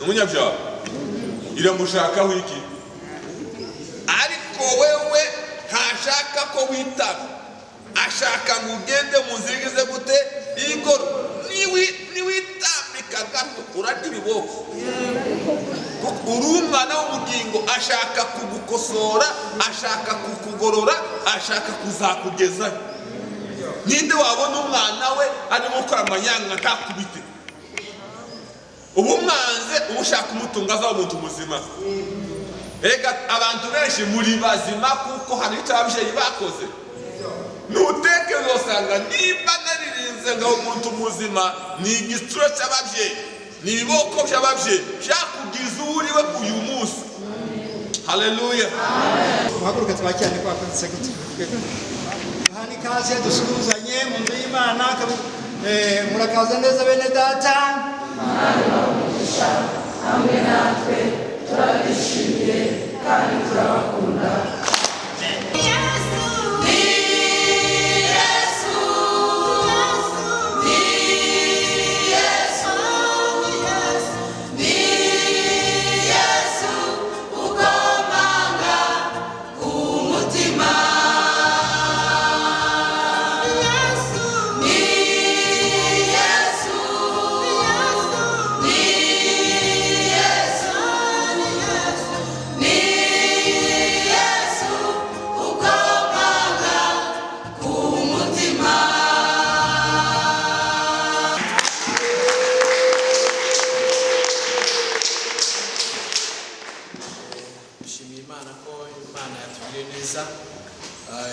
umunyabyaha iramushakaho iki? Ariko wewe ntashaka ko witaba, ashaka ngo ugende mu nzira igeze gute igoro. Niwitambika gato urarya ibiboko. Uri umwana w'ubugingo, ashaka kugukosora, ashaka kukugorora, ashaka kuzakugezayo. Ninde wabona umwana we arimo gukora amanyanga ntakubite? Ubu mwanze ushaka umutunga azaba umuntu muzima. Ega abantu benshi muri bazima kuko hari icyo ababyeyi bakoze. Nutekereza usanga nimba naririnze ngo umuntu muzima ni igisura cy'ababyeyi, ni ibiboko by'ababyeyi byakugize uriwe uyu munsi. Haleluya. Uhaguruka twakirane kwa konse gutwego. Hani kaze dusuzanye mu nzu y'Imana, murakaza neza bene data. Hamwe natwe turabishimiye kandi turabakunda.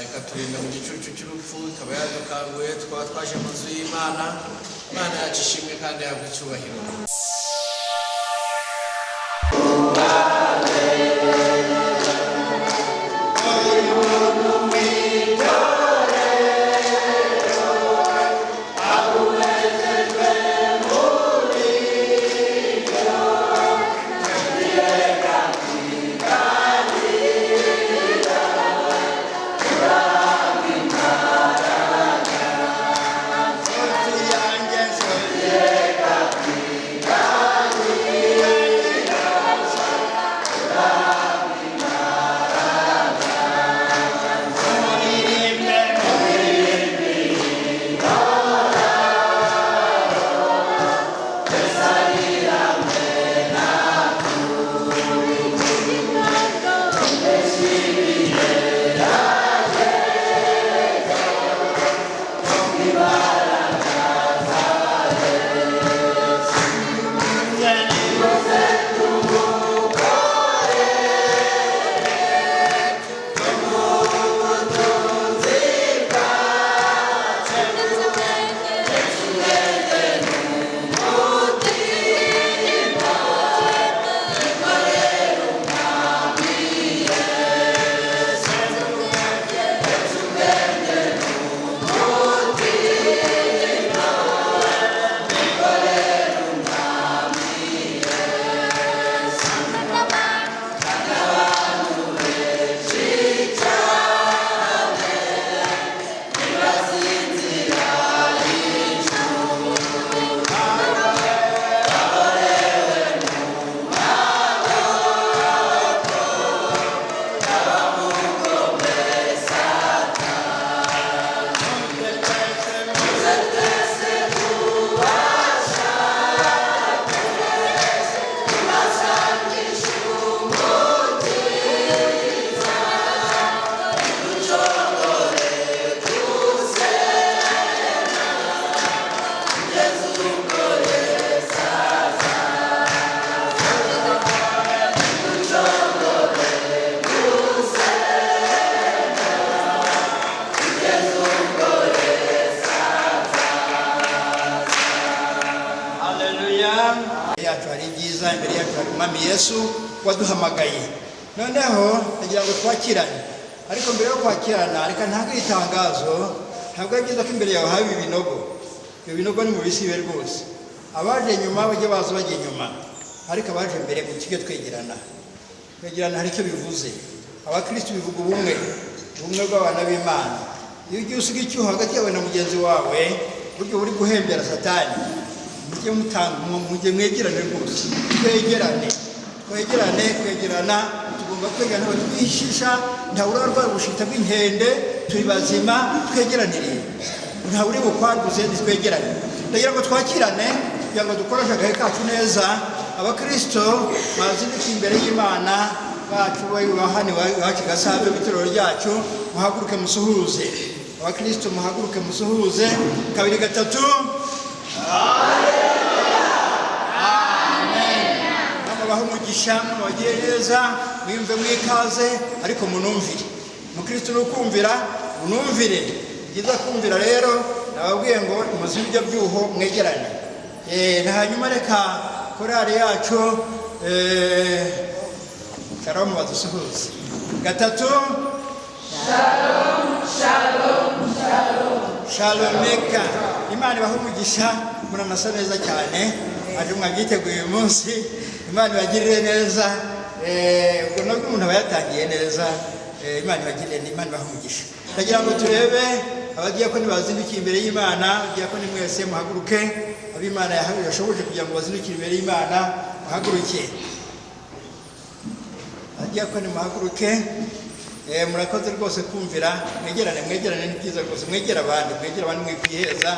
ikaturinda mu gicucu cy'urupfu, ikaba yadukanguye twaba twaje mu nzu y'Imana. Imana yacu ishimwe kandi yahabwa icyubahiro. Imbere yacu hari Umwami Yesu waduhamagaye. Noneho ndagira ngo twakirane, ariko mbere yo kwakirana reka ntabwo itangazo, ntabwo ari byiza ko imbere yawe haba ibinogo. Ibyo binogo ni mu bisibe rwose. Abaje nyuma bajye baza bajye nyuma, ariko abaje mbere mu kige twegerana. Twegerana hari icyo bivuze. Abakristo bivuga ubumwe bw'abana b'Imana. Iyo ugiye usiga icyuho hagati yawe na mugenzi wawe, buryo uri guhembera Satani. mujye mwegerane rwose, kwegerana, tugomba kwegerana twishisha, ntawe urarwara ubushita bw'inkende, turi bazima, twegeranire, ntawe uri bukwanduze, twegerane. Ndagira ngo twakirane kugira ngo dukoreshe agahe kacu neza. Abakristo bazindukiye imbere y'Imana bacu bahani wacu Gasave bitoro ryacu, muhaguruke musuhuze. Abakristo muhaguruke musuhuze, kabiri gatatu. Baho umugisha mubagiye neza, mwimve mwikaze, ariko munumvire. Mukristo nukumvira, munumvire. Byiza kumvira rero, nababwiye ngo muzibyo byuho mwegerane. Na hanyuma reka korari yacu Shalom badusuhuze. Gatatu. Shalom meka. Imana ibahe umugisha, muranasa neza cyane. Aje mwabyiteguye uyu munsi. Imana ibagirire neza, ubwo nabwo umuntu aba yatangiye neza. Imana ibagirire, Imana ibahe umugisha. Ndagira ngo turebe abadiyakoni bazindukiye imbere y'Imana. Abadiyakoni mwese muhaguruke, ab'Imana yashoboje kugira ngo bazindukire imbere y'Imana, muhaguruke. Abadiyakoni muhaguruke. Murakoze rwose kumvira, mwegerane ni byiza rwose, mwegera abandi mwikwiheza,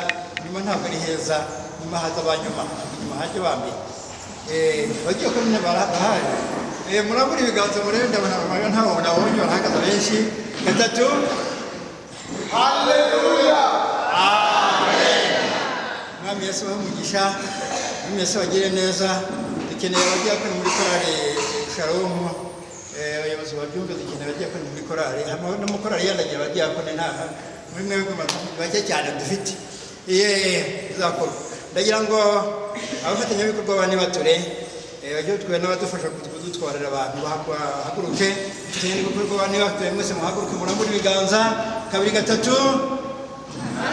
nyuma ntabwo ari heza, nyuma haza abanyuma, nyuma haje bambi. Bagiye ko nyine barahari. Murabura ibiganza murebe, ndabona ntaho nabonye barahagaze benshi. Gatatu. Haleluya. Amen. Mwami Yesu umugisha, mwami Yesu agire neza. Dukeneye abadiyakoni muri korari Shalom. Abayobozi babyumva dukeneye abadiyakoni muri korari. Hamwe no mu korari yandagira abadiyakoni ntaha. Muri mwebwe bake cyane dufite. Bizakora. Ndagira ngo abafatanyabikorwa bani bature bajye twe n'abadufasha kudutwarira abantu bahaguruke. Dukeneye ibikorwa bani bature, mwese muhaguruke murambura ibiganza. Kabiri gatatu.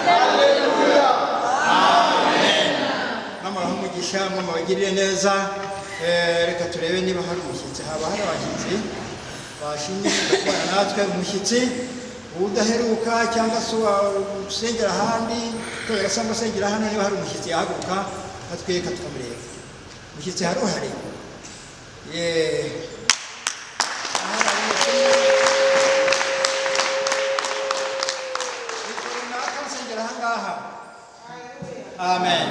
Haleluya. Amen. Mama umugisha, mama bagirire neza. Reka turebe niba hari umushyitsi. Haba hari abashyitsi bashimye kubana natwe. Umushyitsi udaheruka cyangwa se usengera ahandi, kubera se amusengera hano, niba hari umushyitsi yahaguruka atweka tukamureba. Umushyitsi hari uhari? Usengera ahangaha. Amen.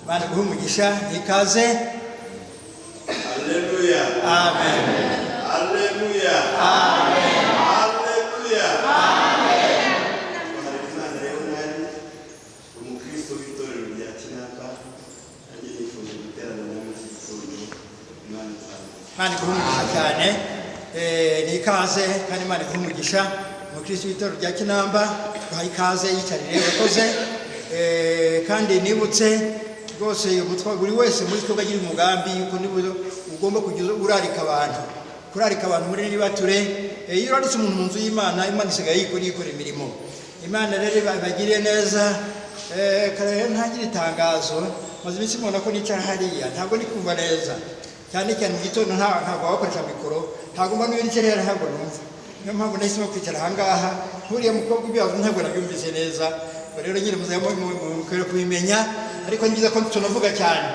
Bana guha umugisha, ikaze. Haleluya. Amen. Haleluya. Amen. Haleluya. Amen. Imana rero nari umukristo w'itorero rya Kinamba, nanjye nifuza guterana nawe iki gitorero. Imana guha umugisha cyane, ni ikaze kandi Imana guha umugisha. Umukristo w'itorero rya Kinamba duha ikaze, yicarire urakoze. Kandi nibutse rwose buri wese muri twebwe agira umugambi yuko ugomba kugeza urarika abantu muri nibature. Iyo uraditse umuntu mu nzu y'Imana, Imana isigaye yikora imirimo. Imana rero bagiriye neza. Kare ntagira itangazo, maze iminsi mbona ko nicara hariya ntabwo ndi kumva neza, cyane mu gitondo ntabwo wakoresha mikoro, ntabwo mba n'ibiri ntabwo numva. Niyo mpamvu nahisemo kwicara ahangaha. Nkuriya mukobwa ibyazo ntabwo nabyumvise neza, rero nyine mukwiriye kubimenya. Ariko ngize ko tunavuga cyane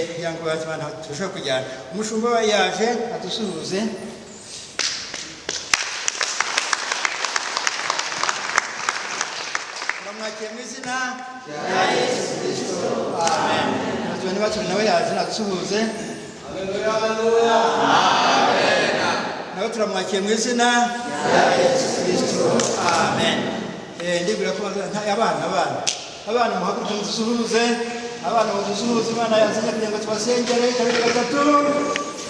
kugira ngo abantu turusheho kujyana. Umushumba yaje adusuhuze. Turamwakira mu izina rya Yesu Kristo. Amen. Tubone baturi nawe yaje adusuhuze. Haleluya. Amen. Nawe turamwakira mu izina rya Yesu Kristo. Amen. Ndibwira ko abana muhaguruke mudusuhuze. Abana mudusuhuze, Imana yazanye kugira ngo tubasengere. Kabiri gatatu.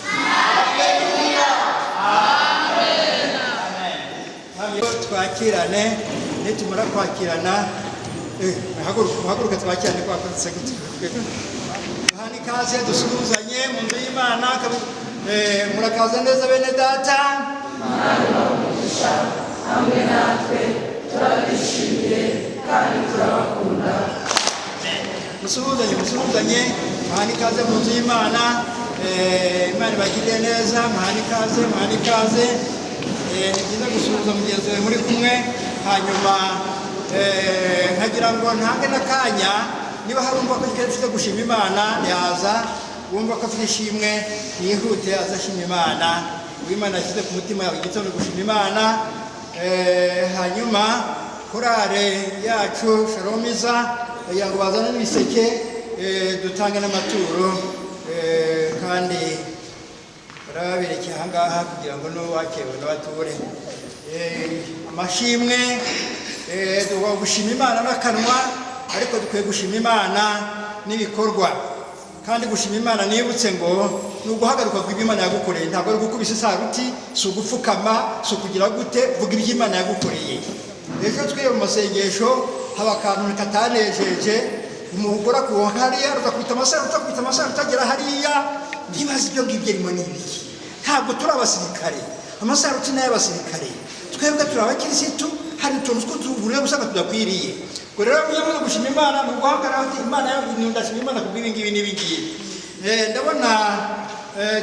Haleluya. Amen. Amen. Twakirane, nitumara kwakirana muhaguruke twakirane kwa Kristo. Yohana ikaze dusuhuzanye mu nzu y'Imana. Murakaza neza bene data. Hamwe natwe turabishimiye kandi turabakunda. Musuhuzanye. Yohana ikaze mu nzu y'Imana. Imana ibagirire neza, muhane ikaze, muhane ikaze. Ni byiza gusuhuza mugenzi wawe muri kumwe, hanyuma nkagira ngo ntange n'akanya, niba hari umva ko afite gushima Imana yaza, wumva ko afite ishimwe yihute azashima Imana, uw'Imana yashyize ku mutima yawe igitondo gushima Imana. Hanyuma korale yacu Shalomiza kugira ngo bazane n'ibiseke dutange n'amaturo, kandi baraberekeye aha ngaha kugira ngo n'uwakewe n'abature. Amashimwe duha gushima Imana n'akanwa, ariko dukwiye gushima Imana n'ibikorwa. Kandi gushima Imana nibutse ngo ni uguhagaruka ku ibyo Imana yagukoreye, ntabwo ari gukubisa isaruti, si ugupfukama, si ukugira gute, vuga ibyo Imana yagukoreye. Ejo twiye mu masengesho haba akantu katanejeje, umugore akuha hariya ugakubita amasaruti utagera hariya, ntibaze ibyo ngibyo arimo n'ibiki. Ntabwo turi abasirikare, amasaruti ni ay'abasirikare, twebwe turi abakirisitu, hari utuntu tw'utugurire usanga tudakwiriye. Ubwo rero iyo gushima Imana ni uguhagarara uti Imana ndashima Imana kubw'ibi ngibi n'ibingibi. Ndabona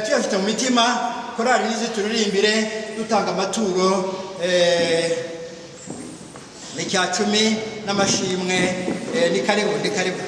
tuyafite mu mitima, korali nizi turirimbire dutanga amaturo n'icya 10 n'amashimwe. Ni karibu, ni karibu.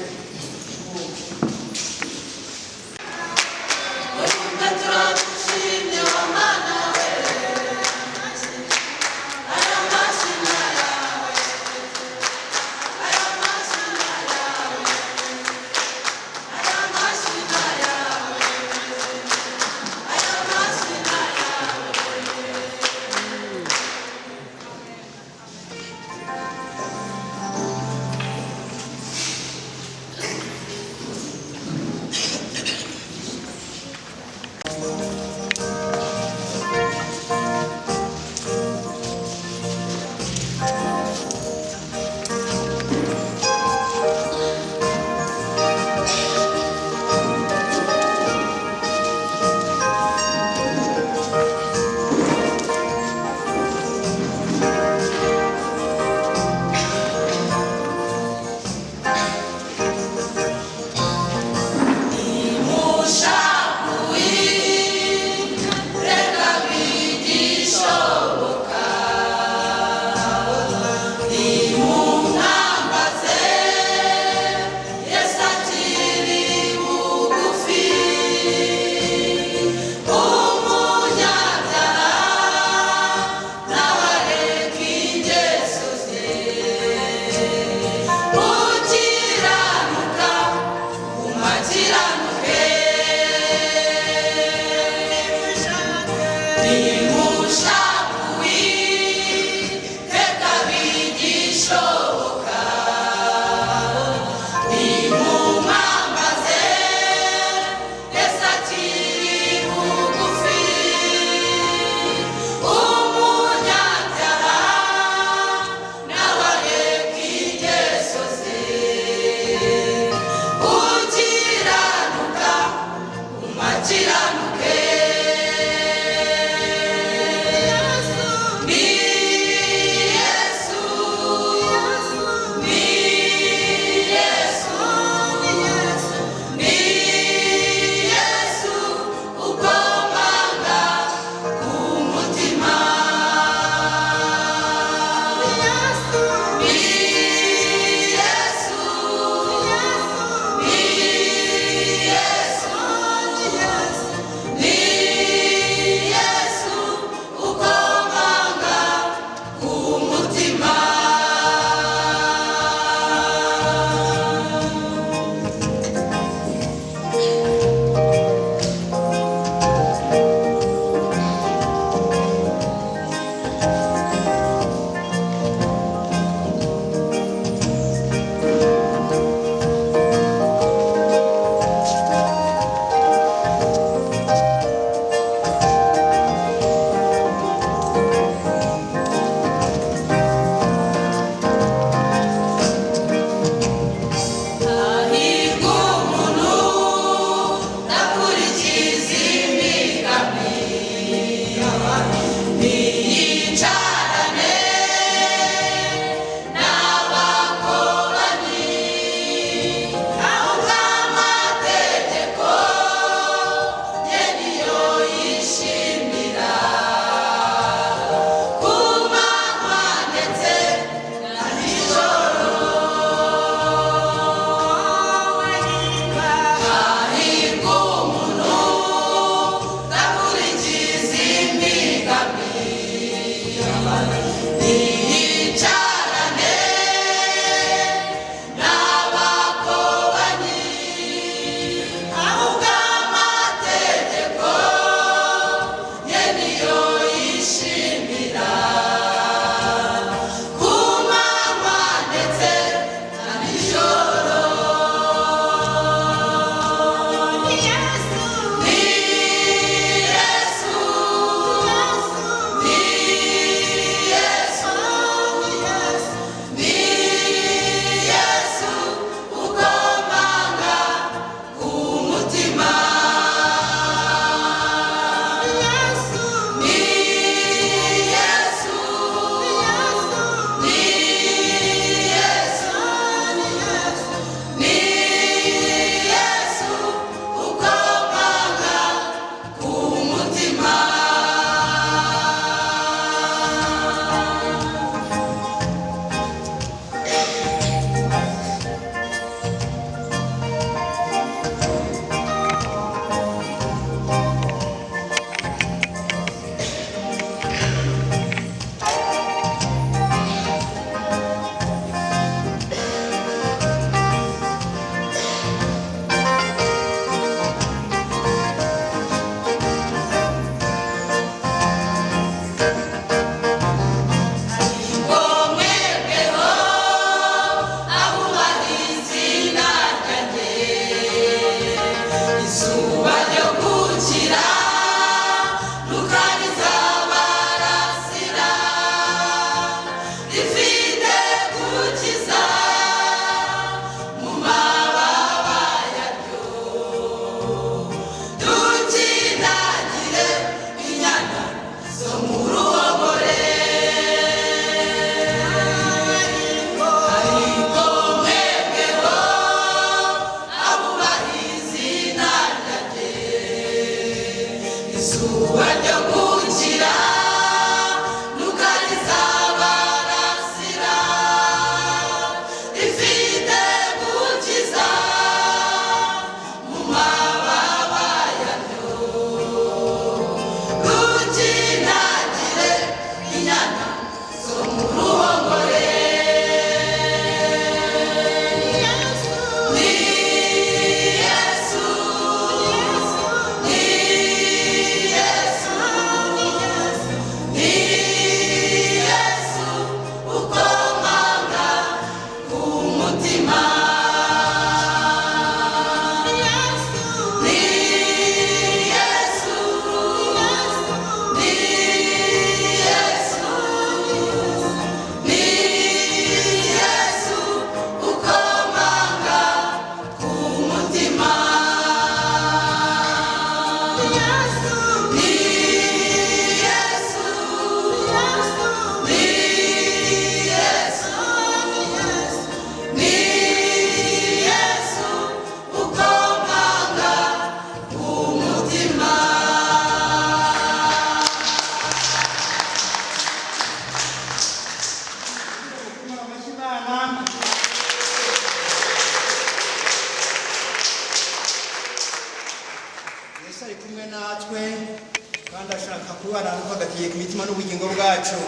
ku mitima n'ubugingo bwacu.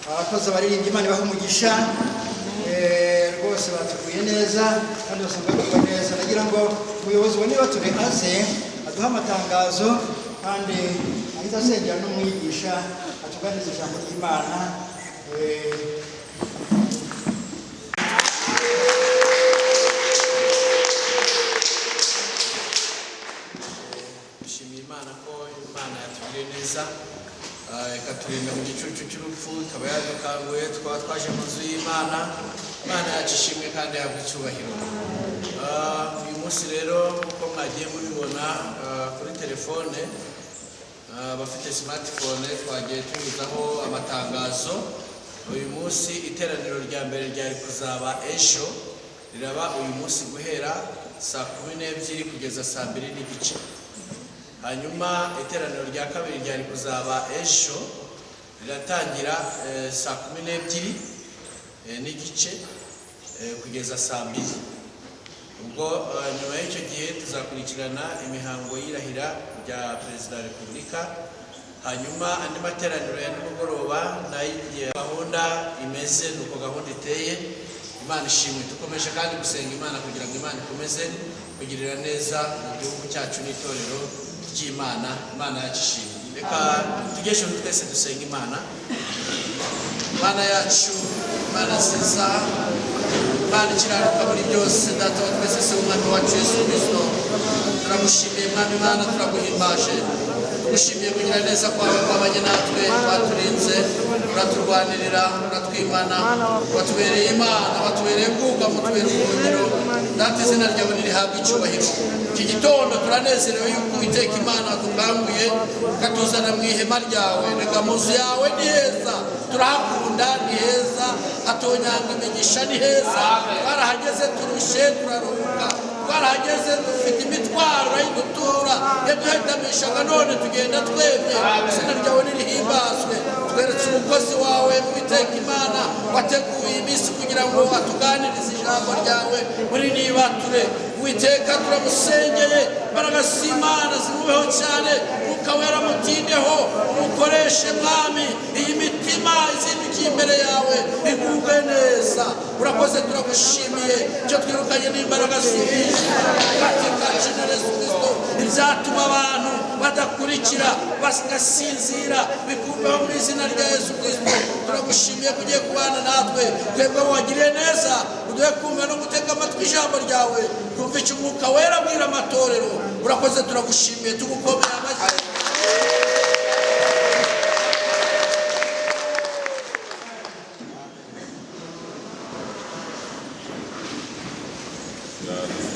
Abakozi baririmbye Imana ibaha umugisha, rwose batuguye neza kandi basanga bagwa neza. Nagira ngo umuyobozi wa Nibature aze aduha amatangazo kandi ahita asengera n'umwigisha atuganiza ijambo ry'Imana. Dushimiye Imana ko Imana yatugiriye neza, ikaturinda mu gicucu cy'urupfu, ikaba yadukanguye, twaba twaje mu nzu y'Imana. Imana yacu ishimwe kandi yahabwa icyubahiro. Uyu munsi rero uko mwagiye mubibona kuri telefone, abafite smartphone twagiye tunyuzaho amatangazo. Uyu munsi iteraniro rya mbere ryari kuzaba ejo, riraba uyu munsi guhera saa 12 kugeza saa 2:30. Hanyuma iteraniro rya kabiri ryari kuzaba ejo, riratangira saa 12:30 kugeza saa 2. Ubwo nyuma y'icyo gihe tuzakurikirana imihango y'irahira rya Perezida wa Repubulika. Hanyuma andi materaniro ya nimugoroba nayo gahunda imeze nuko gahunda iteye. Imana ishimwe. Dukomeje kandi gusenga Imana kugira ngo Imana ikomeze kugirira neza mu gihugu cyacu n'itorero ry'Imana. Imana yacu ishimwe. Reka tugeshe twese dusenga Imana. Imana yacu, Imana nziza, Imana ikiranuka muri byose, Data wa twese se umwami wacu Yesu Kristo, turagushimiye Mwami Imana, turaguhimbaje. Tugushimiye kugira neza kwawe kwabanye natwe, waturinze, uraturwanirira, uratwimana, watubereye Imana, watubereye bwuga, mutubereye ubuhungiro. Data, izina ryawe nirihabwe icyubahiro. Iki gitondo turanezerewe yuko Uwiteka Imana tukanguye ukatuzana mu ihema ryawe. Reka mu nzu yawe ni heza, turahakunda, ni heza, hatonyanga imigisha, ni heza. Twarahageze turushe, turaruhuka. Twarahageze dufite imitwaro irayidutura, yaduhetamishaga, none tugenda twemye. Izina ryawe nirihimbazwe. Tweretse umukozi wawe Uwiteka Imana wateguye iminsi kugira ngo atuganirize ijambo ryawe muri Nibature. Uwiteka turamusengeye, imbaraga z'Imana zimubeho cyane, Mwuka Wera mutindeho, umukoreshe Mwami. Iyi mitima izindukiye imbere yawe igubwe neza. Urakoze, turagushimiye. Icyo twirukanye n'imbaraga z'umwijima katika jina la Yesu Kristo, ibyatuma abantu badakurikira bagasinzira bikumbeho mu izina rya Yesu Kristo. Turagushimiye kugiye kubana natwe, twebwe wagiriye neza, uduhe kumva no gutega amatwi ijambo ryawe, twumve icyo Umwuka Wera abwira amatorero. Urakoze, turagushimiye, tugukomera amashyi.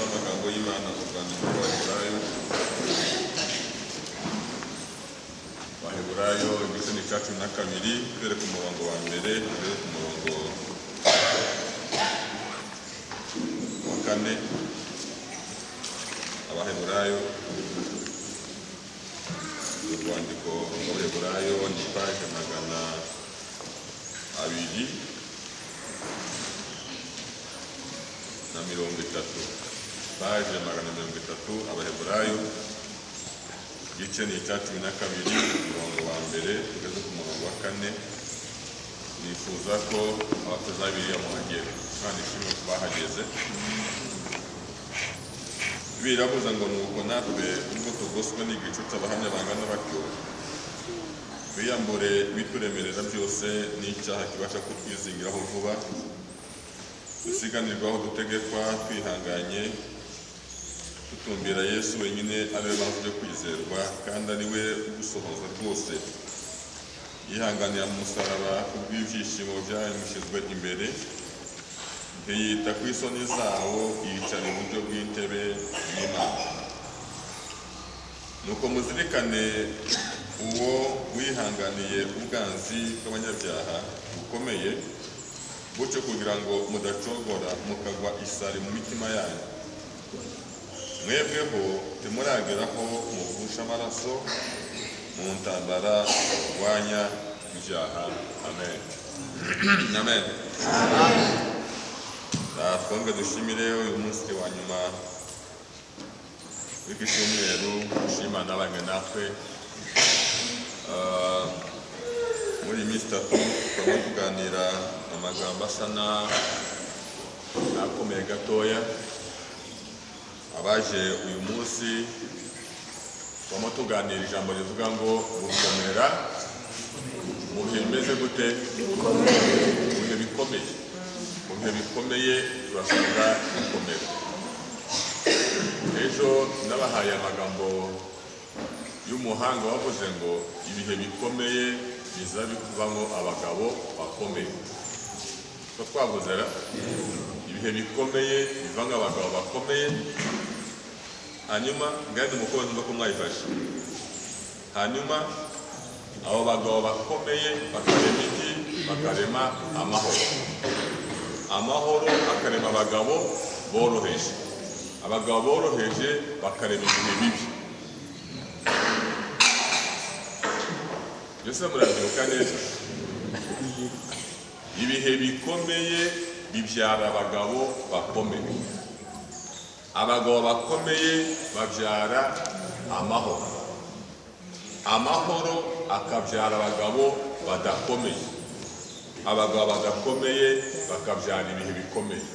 amagambo y'Imana mu rwandiko Abaheburayo igice ni cya 12 duhere ku murongo wa mbere duhere ku murongo wa 4. Abaheburayo, urwandiko rw'Abaheburayo ni paje 230, paje 230. Abaheburayo igice ni cya 12 umurongo wa mbere tugeze ku murongo wa 4. Nifuza ko abateza Bibiliya muhagera kandi ishimwe kubahageze. Birabuza ngo nuko natwe ubwo tugoswe n'igicu cy'abahamya bangana batyo, twiyambure bituremerera byose n'icyaha kibasha kutwizingiraho vuba, dusiganirwaho dutegekwa twihanganye, tutumbira Yesu wenyine ariwe mpamvu yo kwizerwa kandi ariwe ugusohoza rwose. Yihanganira mu musaraba kubw'ibyishimo byamushyizwe imbere, ntiyita ku isoni zawo, yicara iburyo bw'intebe y'Imana. Nuko muzirikane uwo wihanganiye ubwanzi bw'abanyabyaha bukomeye, butyo kugira ngo mudacogora mukagwa isari mu mitima yanyu. Mwebweho timurageraho muvusha amaraso mu ntambara kurwanya ibyaha. Amen. Amen. Twongere dushimire uyu munsi wa nyuma w'iki cyumweru, dushima n'abanye natwe. muri iyi minsi itatu turimo tuganira amagambo asa n'akomeye gatoya. Abaje uyu munsi turimo tuganira ijambo rivuga ngo gukomera mu bihe bimeze gute? Mu bihe bikomeye. Mu bihe bikomeye turasabwa gukomera. Ejo nabahaye amagambo y'umuhanga wavuze ngo ibihe bikomeye biza bivamo abagabo bakomeye. Ko twavuze ibihe bikomeye bivamo abagabo bakomeye. Hanyuma ngandi umukozi ngo kumwayifashe. Hanyuma abo bagabo bakomeye bakarema iki? Bakarema amahoro. Amahoro akarema abagabo boroheje. Abagabo boroheje bakarema ibihe bibi. Byose murabyibuka neza. Ibihe bikomeye bibyara abagabo bakomeye. Abagabo bakomeye babyara amahoro. Amahoro akabyara abagabo badakomeye. Abagabo badakomeye bakabyara ibihe bikomeye.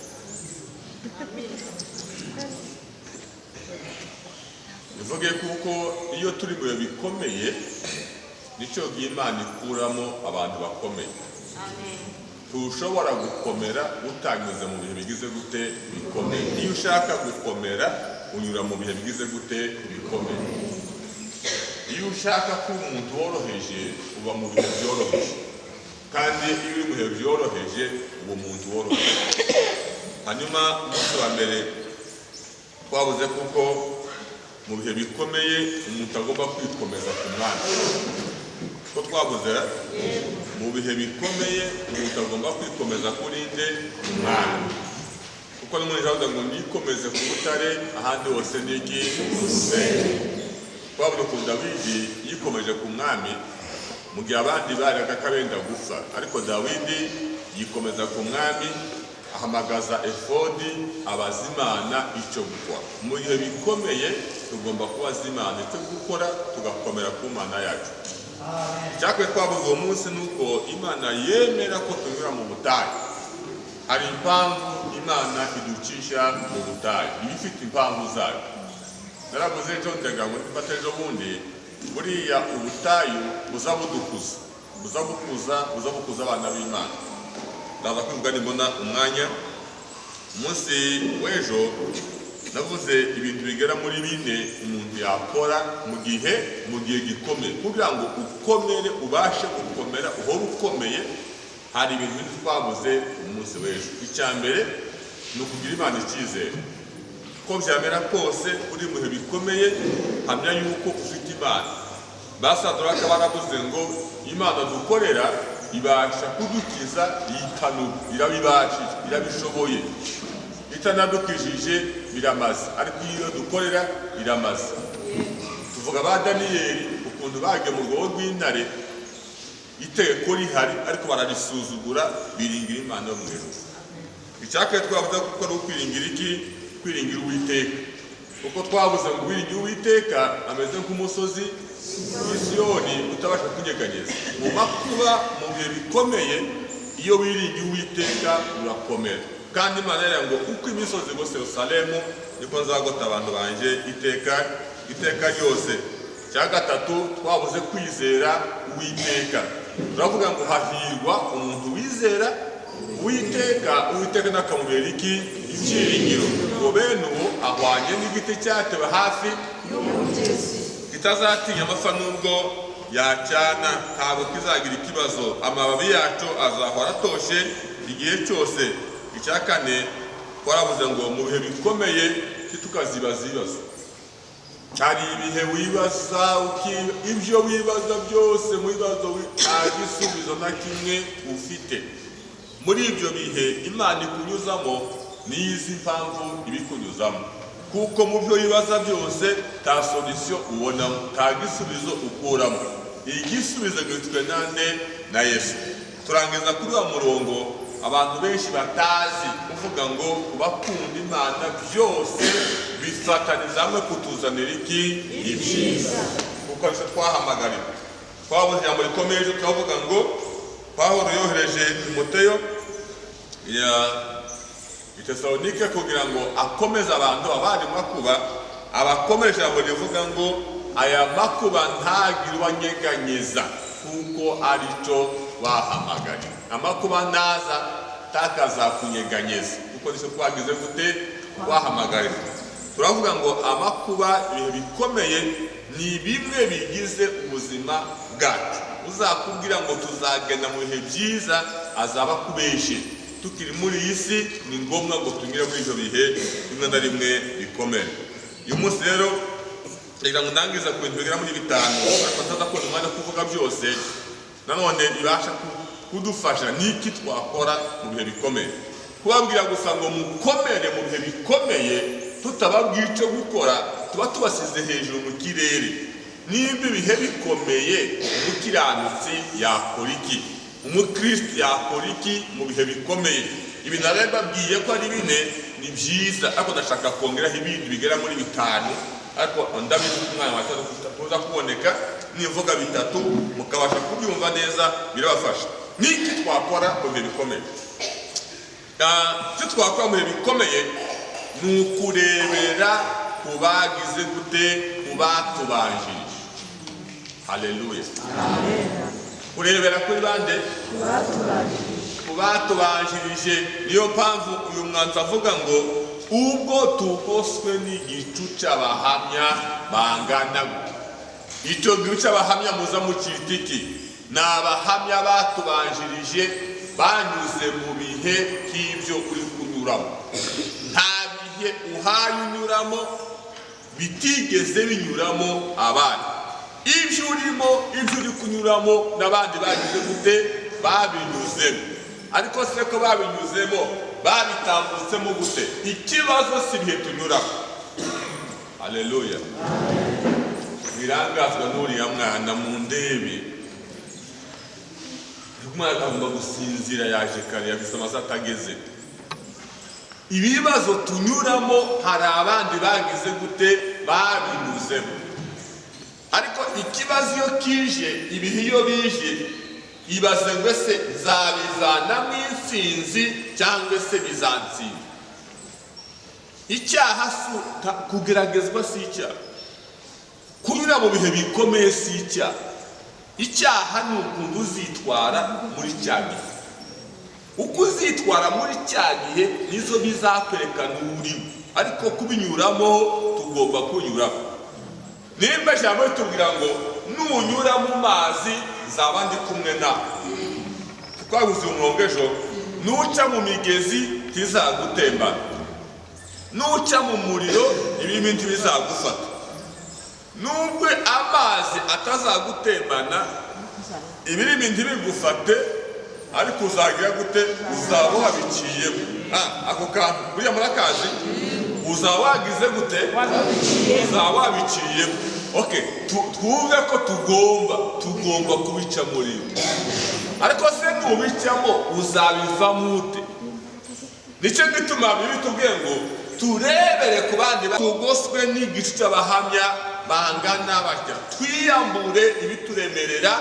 Bivuge kuko iyo turi mu bihe bikomeye nicyo Imana ikuramo abantu bakomeye. Tushobora gukomera utanyuze mu bihe bigize gute? Bikomeye. Iyo ushaka gukomera unyura mu bihe bigize gute? Bikomeye. Iyo ushaka kuba umuntu woroheje uba mu bihe byoroheje, kandi iyo uri mu bihe byoroheje uba umuntu woroheje. Hanyuma umunsi wa mbere twabuze kuko mu bihe bikomeye umuntu agomba kwikomeza ku Mwana. Ko twabuze mu bihe bikomeye umuntu agomba kwikomeza kuri nde? Ku Mwana. Kuko n'umuntu avuga ngo nikomeze ku rutare, ahandi hose ni iki? Twabuze ko Dawidi yikomeje ku Mwami mu gihe abandi baraga kabenda gupfa, ariko Dawidi yikomeza ku Mwami, ahamagaza efodi, abaza Imana icyo gukora. Mu bihe bikomeye tugomba kubaza Imana icyo gukora, tugakomera ku Mana yacu. Icyakwe twabuze uwo munsi nuko Imana yemera ko tunyura mu butayu. Hari impamvu Imana iducisha mu butayu, iba ifite impamvu zayo. Naravuze ejo ndega ngo nifate ejo bundi, buriya ubutayu buza bukuza abana b'Imana. Ndaza kwivuga nimbona umwanya. Umunsi w'ejo navuze ibintu bigera muri bine umuntu yakora mu gihe gikomeye. Kugira ngo ukomere, ubashe gukomera, uhore ukomeye, hari ibintu bindi twavuze umunsi w'ejo. Icya mbere ni ukugira Imana icyizere. Ko byamera kose uri mu bihe bikomeye, hamya yuko ufite Imana. Basaduraka baravuze ngo Imana dukorera ibasha kudukiza yikanura, irabibashije, irabishoboye. Itanadukijije biramaze, ariko iyo dukorera biramaze. Tuvuga ba Daniyeli ukuntu bagiye mu rwobo rw'intare, iteko rihari ariko bararisuzugura, biringira Imana yo mu ijuru. Icyakare twavuze ko ari ukwiringira iki? Kwiringira Uwiteka. Kuko twavuze ngo wiringira Uwiteka ameze nk'umusozi w'i Siyoni utabasha kunyeganyeza. Mu makuba, mu bihe bikomeye, iyo wiringiye Uwiteka urakomera. Kandi Imana yari ngo uko imisozi igose Yerusalemu niko nzagota abantu banje iteka ryose. Cya gatatu twabuze kwizera Uwiteka. Turavuga ngo hahirwa umuntu wizera Uwiteka n'akamubera iki? Icyiringiro. Ngo bene uwo ahwanye n'igiti cyatewe hafi kitazatinya amapfa nubwo yacyana, ntabwo kizagira ikibazo, amababi yacu azahora atoshye igihe cyose. Icya kane twaravuze ngo mu bihe bikomeye ntitukazibaza ibibazo. Hari ibihe wibaza ibyo wibaza byose mu bibazo nta gisubizo na kimwe ufite. Muri ibyo bihe Imana ikunyuzamo niyizi impamvu ibikunyuzamo, kuko mu byo wibaza byose nta solution ubonamo, nta gisubizo ukuramo. Igisubizo gifitwe nande? Na Yesu. Turangiza kuri wa murongo abantu benshi batazi uvuga ngo bakunda Imana byose bifataniza hamwe kutuzanira iki? Ibyiza. Kuko nicyo twahamagarira. Twabuze ijambo rikomeye turavuga ngo Pawulo yohereje Timoteyo i Tesalonike kugira ngo akomeze abantu abari makuba, abakomeje ijambo rivuga ngo aya makuba ntagire uwanyeganyeza kuko arico bahamagariwe. Amakuba naza takazakunyeganyeza kuko nico twagize gute wahamagariwe. Turavuga ngo amakuba ibihe bikomeye ni bimwe bigize ubuzima bwacu. Uzakubwira ngo tuzagenda mu bihe byiza azaba kubeshe. Tukiri muri iyi si ni ngombwa ngo tunyure muri ibyo bihe rimwe na rimwe bikomeye. Uyu munsi rero kugira ngo ndangiza ku bintu bigera muri 5 ariko ntazakora umwanya kuvuga byose, nanone ibasha kudufasha niki twakora mu bihe bikomeye. Kubabwira gusa ngo mukomere mu bihe bikomeye tutababwira icyo gukora, tuba tubasize hejuru mu kirere. Nimba ibihe bikomeye umukiranutsi yakora iki? Umukristo yakora iki mu bihe bikomeye? Ibi narababwiye ko ari 4 ni byiza, ariko ndashaka kongeraho ibindi bigera muri 5, ariko ndabizi umwana wataza kuboneka nivuga 3 mukabasha kubyumva neza, birabafasha. Niki twakora mu bihe bikomeye? Icyo twakora mu bihe bikomeye ni ukurebera ku bagize gute, ku batubanjirije. Haleluya. Kurebera kuri bande? Ku batubanjirije. Niyo mpamvu uyu mwanzi avuga ngo ubwo tugoswe n'igicu cy'abahamya bangana. Icyo gicu cy'abahamya muza mu kitiki ni abahamya batubanjirije banyuze mu bihe k'ibyo uri kunyuramo. Nta bihe uhaye unyuramo bitigeze binyuramo abandi. Ibyo urimo, ibyo uri kunyuramo n'abandi bagize gute babinyuzemo. Ariko se ko babinyuzemo babitambutsemo gute? Ikibazo si ibihe tunyuramo. Haleluya. Birangazwa n'uriya mwana mu ndebe. Umwana agomba gusinzira, yaje kare, yagize amasaha atageze. Ibibazo tunyuramo hari abandi bagize gute babinyuzemo. Ariko ikibazo iyo kije, ibihe iyo bije, ibaze ngo se zabizana mu intsinzi cyangwa se bizansinda. Icyaha kugeragezwa si icyaha, kunyura mu bihe bikomeye si icyaha. Icyaha ni ukuntu uzitwara muri cya gihe. Uko uzitwara muri cya gihe nizo bizakwerekana urimo, ariko kubinyuramo tugomba kunyuramo. Nimba ijambo ritubwira ngo nunyura mu mazi nzaba ndi kumwe nawe, twabuze umurongo ejo, nuca mu migezi ntizagutembana, nuca mu muriro ibirimi ntibizagufata. Nubwo amazi atazagutembana ibirimi ntibigufate, ariko uzagira gute? Uzaba wabiciyemo. Ako kantu buriya murakazi, uzaba wagize gute? Uzaba wabiciyemo. Okay, twumve ko tugomba kubica muri yo. Ariko se nubicamo uzabivamo ute? Nicyo gituma bitubwiye ngo turebere ku bandi tugoswe n'igicu cy'abahamya bangana batya, twiyambure ibituremerera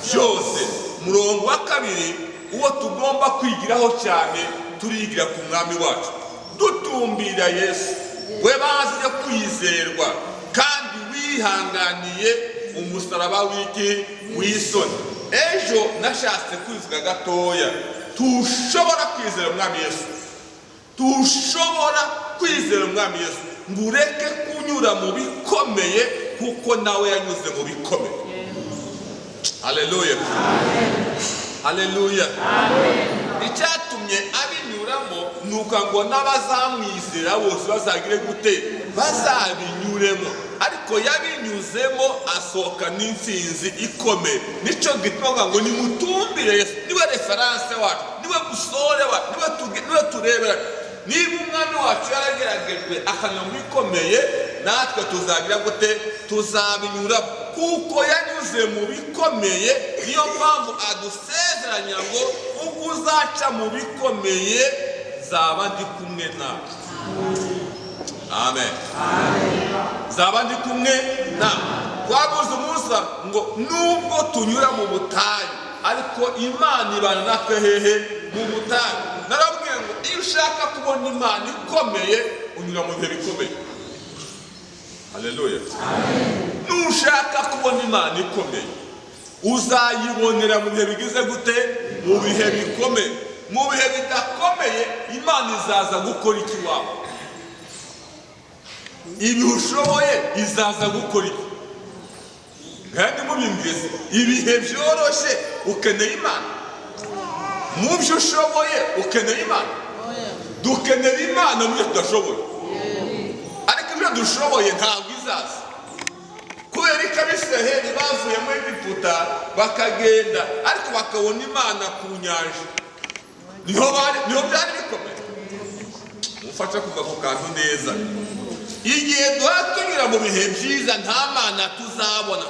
byose. Murongo wa 2 uwo tugomba kwigiraho cyane, turigira ku mwami wacu, dutumbira Yesu we bazi yo kwizerwa kandi wihanganiye umusaraba w'isoni. Ejo nashatse kwivuga gatoya, tushobora kwizera umwami Yesu, tushobora kwizera umwami Yesu, ngureke kunyura mu bikomeye kuko nawe yanyuze mu bikomeye. Haleluya. Haleluya. Icyatumye abinyuramo nuko ngo n'abazamwizera bose bazagire gute? Bazabinyuremo. Ariko yabinyuzemo asohoka n'intsinzi ikomeye. Nicyo gituma ngo nimutumbire Yesu, niwe referanse wacu, niwe musore wacu, niwe turebera. Niba umwami wacu yarageragejwe akanyura mu bikomeye, natwe tuzagira gute? Tuzabinyuramo kuko yanyuze mu bikomeye. Niyo mpamvu adusezeranya ngo ubwo uzaca mu bikomeye zaba ndi kumwe nawe. Amen. Zaba ndi kumwe nawe. Twabuze umusa ngo nubwo tunyura mu butayu ariko imana ibana natwe hehe mu butayu. Narabwiye ngo iyo ushaka kubona imana ikomeye unyura mu bihe bikomeye. Haleluya. Nushaka kubona imana ikomeye uzayibonera mu bihe bigize gute? Mu bihe bikomeye. Mu bihe bidakomeye imana izaza gukora iki wawe? Ibi ushoboye izaza gukora iki? Kandi mubimbwize, ibihe byoroshye ukeneye imana, mu byo ushoboye ukeneye imana. Dukenera imana mu byo tudashoboye, ariko ibyo dushoboye ntabwo izaza. Kubera ko Abisiraheli bavuye muri Egiputa bakagenda ariko bakabona imana ku nyanja, niho byari bikomeye. Mufashe kuva ku kantu neza. Igihe duha tunyura mu bihe byiza nta mana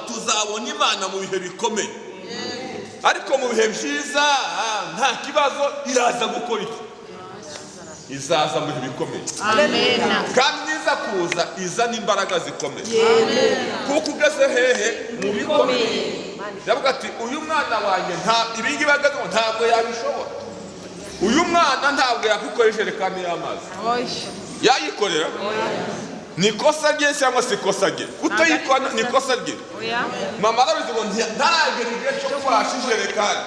tuzabona imana mu bihe bikomeye. Ariko mu bihe byiza nta kibazo, iraza gukora iki? Izaza mu bihe bikomeye. Kandi niza kuza izana imbaraga zikomeye. Kuko ugeze hehe? Mu bikomeye. Ndavuga ati uyu mwana wanjye ibingi bagazemo ntabwo yabishobora. Uyu mwana ntabwo yakwikora ijerekani y'amazi. Yayikorera? Ni ikosa rye cyangwa si ikosa rye? Kutayikora ni ikosa rye. Mama arabizi ngo ntaragera igihe cyo kubasha ijerekani,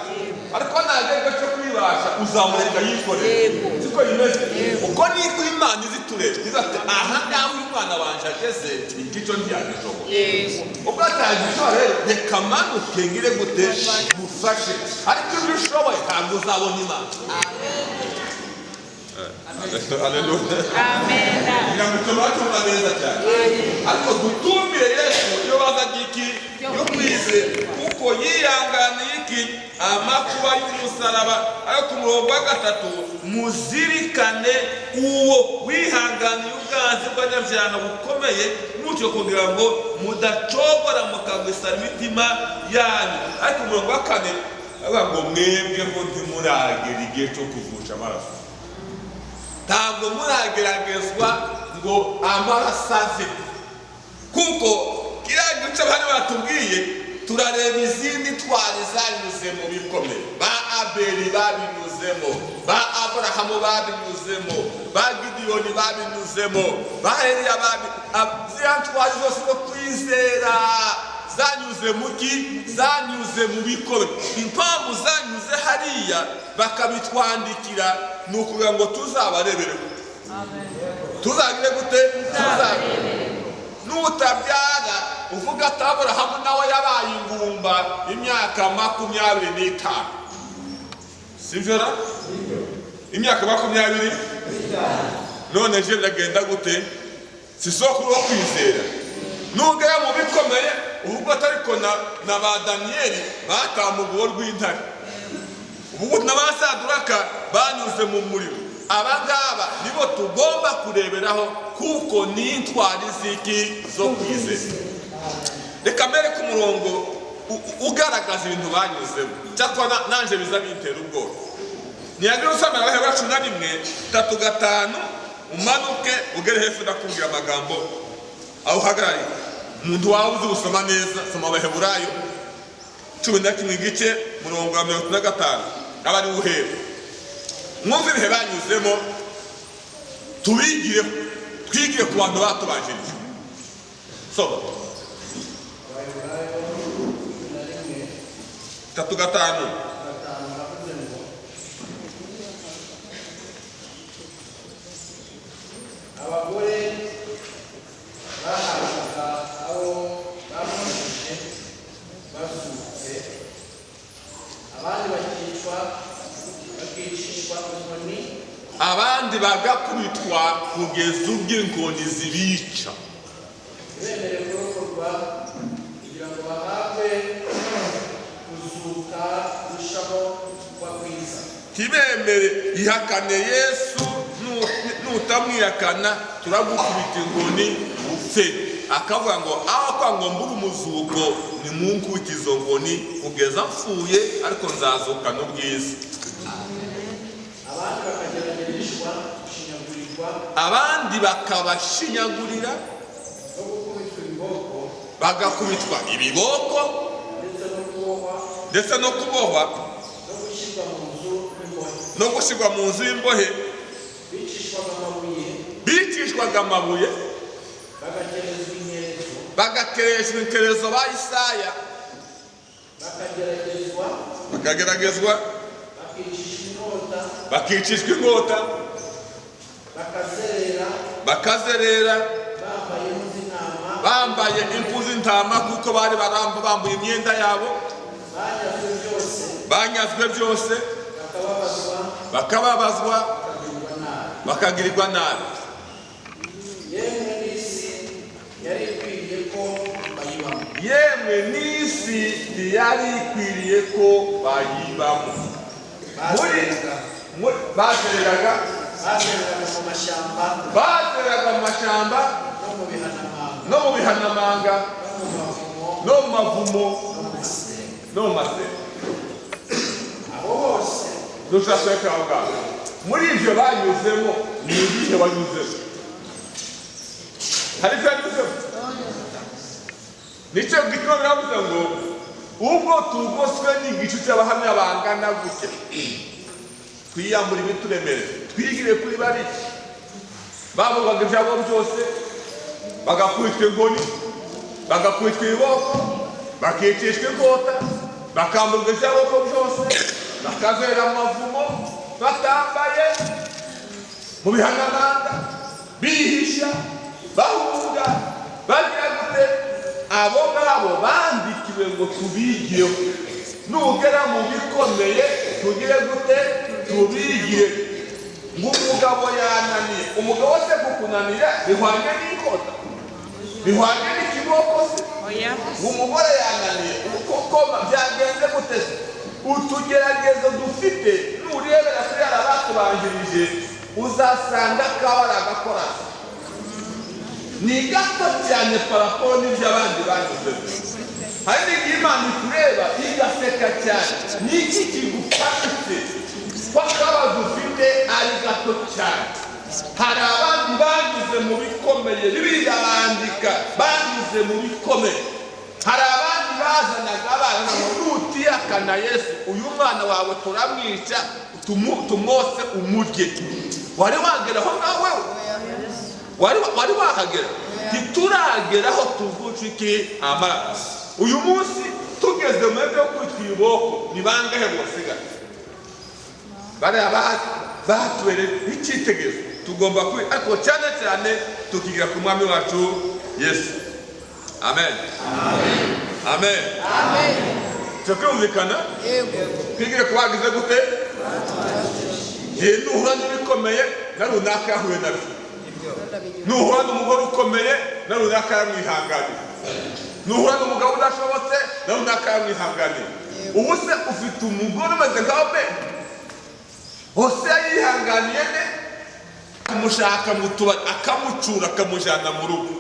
ariko nagera igihe cyo kwibasha uzamureka yikorera. Siko bimeze. Uko niko imana izi tureba. Iza ati aha ngaho uyu mwana wanje ageze igico ntiyagishobora. Ubwo atagishobora rero reka manuke ngire gute mufashe. Ariko ibyo ushoboye ntabwo uzabona imana. Haleluya. Amen. Ngamutuma neza cyane. Ariko dutumire Yesu iyo baza giki yo kwize kuko yiyanganiye iki amakuba y'umusaraba. Ariko ku murongo wa 3 muzirikane uwo wihanganiye ubwanzi bw'abanyabyaha bukomeye n'ucyo kugira ngo mudacogora mukagwisara imitima yanyu. Ariko ku murongo wa 4 avuga ngo mwebweho ntimuragera igihe cyo kuvusha amaraso. Ntabwo murageragezwa ngo amaraso aze, kuko kiriya gice bari batubwiye turareba izindi twari zanyuze mu bikomeye. Ba Abeli babinyuzemo, ba Aburahamu babinyuzemo, ba Gidiyoni babinyuzemo, ba Eliya ziriya twari zose zo kwizera zanyuze zanyuze mu bikomeye. Impamvu zanyuze hariya bakabitwandikira ni ukugira ngo tuzabarebere. Tuzagire gute? Nutabyara uvuga ati Aburahamu nawe yabaye ingumba imyaka 25. Sibyo ra? Imyaka 25. None je ndagenda gute? Sisokuru wo kwizera. Nugera mu bikomeye ubwo atariko na ba Daniyeli batamuguwe rw'intare. Ubu n'abasaduraka banyuze mu muriro. Abangaba nibo tugomba kureberaho kuko ni intwari ziki zo kwizera. Reka mbere ku murongo ugaragaza ibintu banyuzemo. Cyakora nanje biza bintera ubwoba. Niyagira usomera Abaheburayo 11:3-5 umanuke ugere hepfo ndakubwira amagambo aho uhagarariye. Umuntu wawe uzi gusoma neza soma Abaheburayo 11:35 abari uhera. Mwumve ibihe banyuzemo tubigireho, twigire ku bantu batubanjirije. Soma 3:5. Abagore bahabwaga abo bamujije bazutse, abandi bakicishwa inkoni, abandi bagakubitwa kugeza ubwo inkoni zibica. bemerewe kurokorwa kugira ngo bahabwe kuzuka kurushaho kuba kwiza. Tibemere ihakane Yesu, nutamwihakana turagukubita inkoni upfe. Akavuga ngo aho kwanga mbura umuzuko ni munkubita izo nkoni kugeza mfuye, ariko nzazuka n'ubwiza. Abandi bakabashinyagurira, bagakubitwa ibiboko ndetse no kubohwa no gushyirwa mu nzu y'imbohe bicishwaga amabuye bagakerezwa inkerezo ba Isaya bakageragezwa bakicishwa inkota bakazerera bambaye impu z'intama kuko bari bambuye imyenda yabo banyazwe byose bakababazwa bakagirirwa nabi. Yemwe n'isi ntiyari ikwiriye ko bayibamo. Bazereraga mu mashyamba no mu bihanamanga no mu mavumo no mu masera. Dushaka kureka aho ngaho. Muri ibyo banyuzemo ni ibihe banyuzemo? Hari icyo banyuzemo? Nicyo gituma biravuze ngo ubwo tugoswe n'igicu cy'abahamya bangana gutya twiyambura ibituremerera twigire kuri bari bavugaga ibyabo byose bagakubitwa inkoni bagakubitwa ibiboko bakicishwa inkota bakamburwa ibyabo byose bakazera amavumo batambaye mu bihanamanga bihisha bahunga bagira gute. Abo ngabo bandikiwe ngo tubigireho, nugera mu bikomeye tugire gute tubigire. Ng'umugabo yananiye, umugabo se kukunanira bihwanye n'inkota bihwanye n'ikiboko se. Ng'umugore yananiye ukokoma byagenze gute se. Utugeragezo dufite nurebera kuri abatubanjirije uzasanga kabara agakora ni gato cyane paraporo n'iby'abandi banyuzemo. Hari n'igihe Imana ikureba igaseka cyane, ni iki kigufashije ko akabazo ufite ari gato cyane. Hari abandi banyuze mu bikomeye Bibiliya bandika banyuze mu bikomeye. Hari abandi bazanaga abana ngo nutiyakana Yesu uyu mwana wawe turamwica tumwose umurye. Wari wagera aho ngawe wari wahagera? Ntituragera aho tuvuca iki amara. Uyu munsi tugeze mu byo kwitwa iboko ni bangahe bosigaye? Bariya batubereye icyitegererezo tugomba ariko cyane cyane tukigira ku mwami wacu Yesu. Amen. Amen. Cyo kumvikana twigire kubagize gute nuhura n'ibikomeye na runaka yahuye nabyo. Nuhura n'umugore ukomeye na runaka yamwihanganira. Nuhura n'umugabo udashobotse na runaka yamwihanganira. Ubu se ufite umugore umeze nkawe be hose yihanganiye ne kumushaka mu tubari akamucura akamujyana mu rugo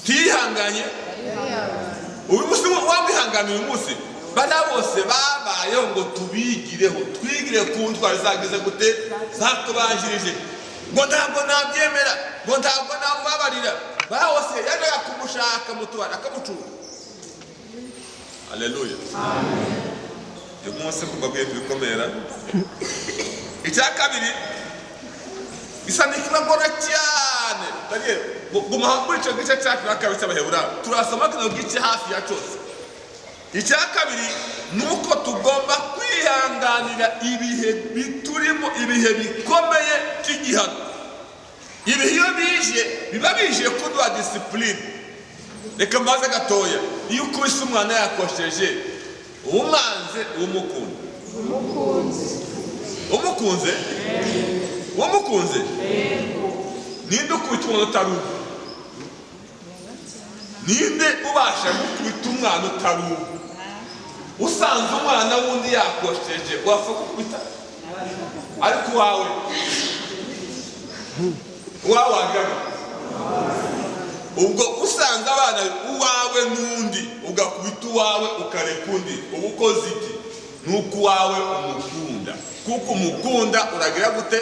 tihanganye. Uyu munsi wamwihanganiye uyu munsi bana bose babayeho ngo tubigireho twigire ku ntwari zagize gute zatubanjirije. Ngo ntabwo nabyemera ngo ntabwo namubabarira bose yajyaga kumushaka mu tubari akamucura. Haleluya. Uyu munsi kubabwiye tubikomera. Icya kabiri isa n'ikibagora cyane guma muri icyo gice cyacu n'akabiri cy'Abaheburayo turasoma kino gice hafi ya cyose. Icya kabiri ni uko tugomba kwihanganira ibihe biturimo, ibihe bikomeye by'igihano. Ibihe iyo bije biba bije kuduha disipurine. Reka mbaze gatoya, iyo ukubise umwana yakosheje umwanze umukunze ninde ukubita umwana utaruhu? Ninde ubasha gukubita umwana utaruhu? Usanze umwana wundi yakosheje wapfa gukubita? Ariko wawe wagaba ubwo usanze abana uwawe n'undi ugakubita uwawe ukareka undi uba ukoze iki? Nuko uwawe umukunda, kuko umukunda uragira gute?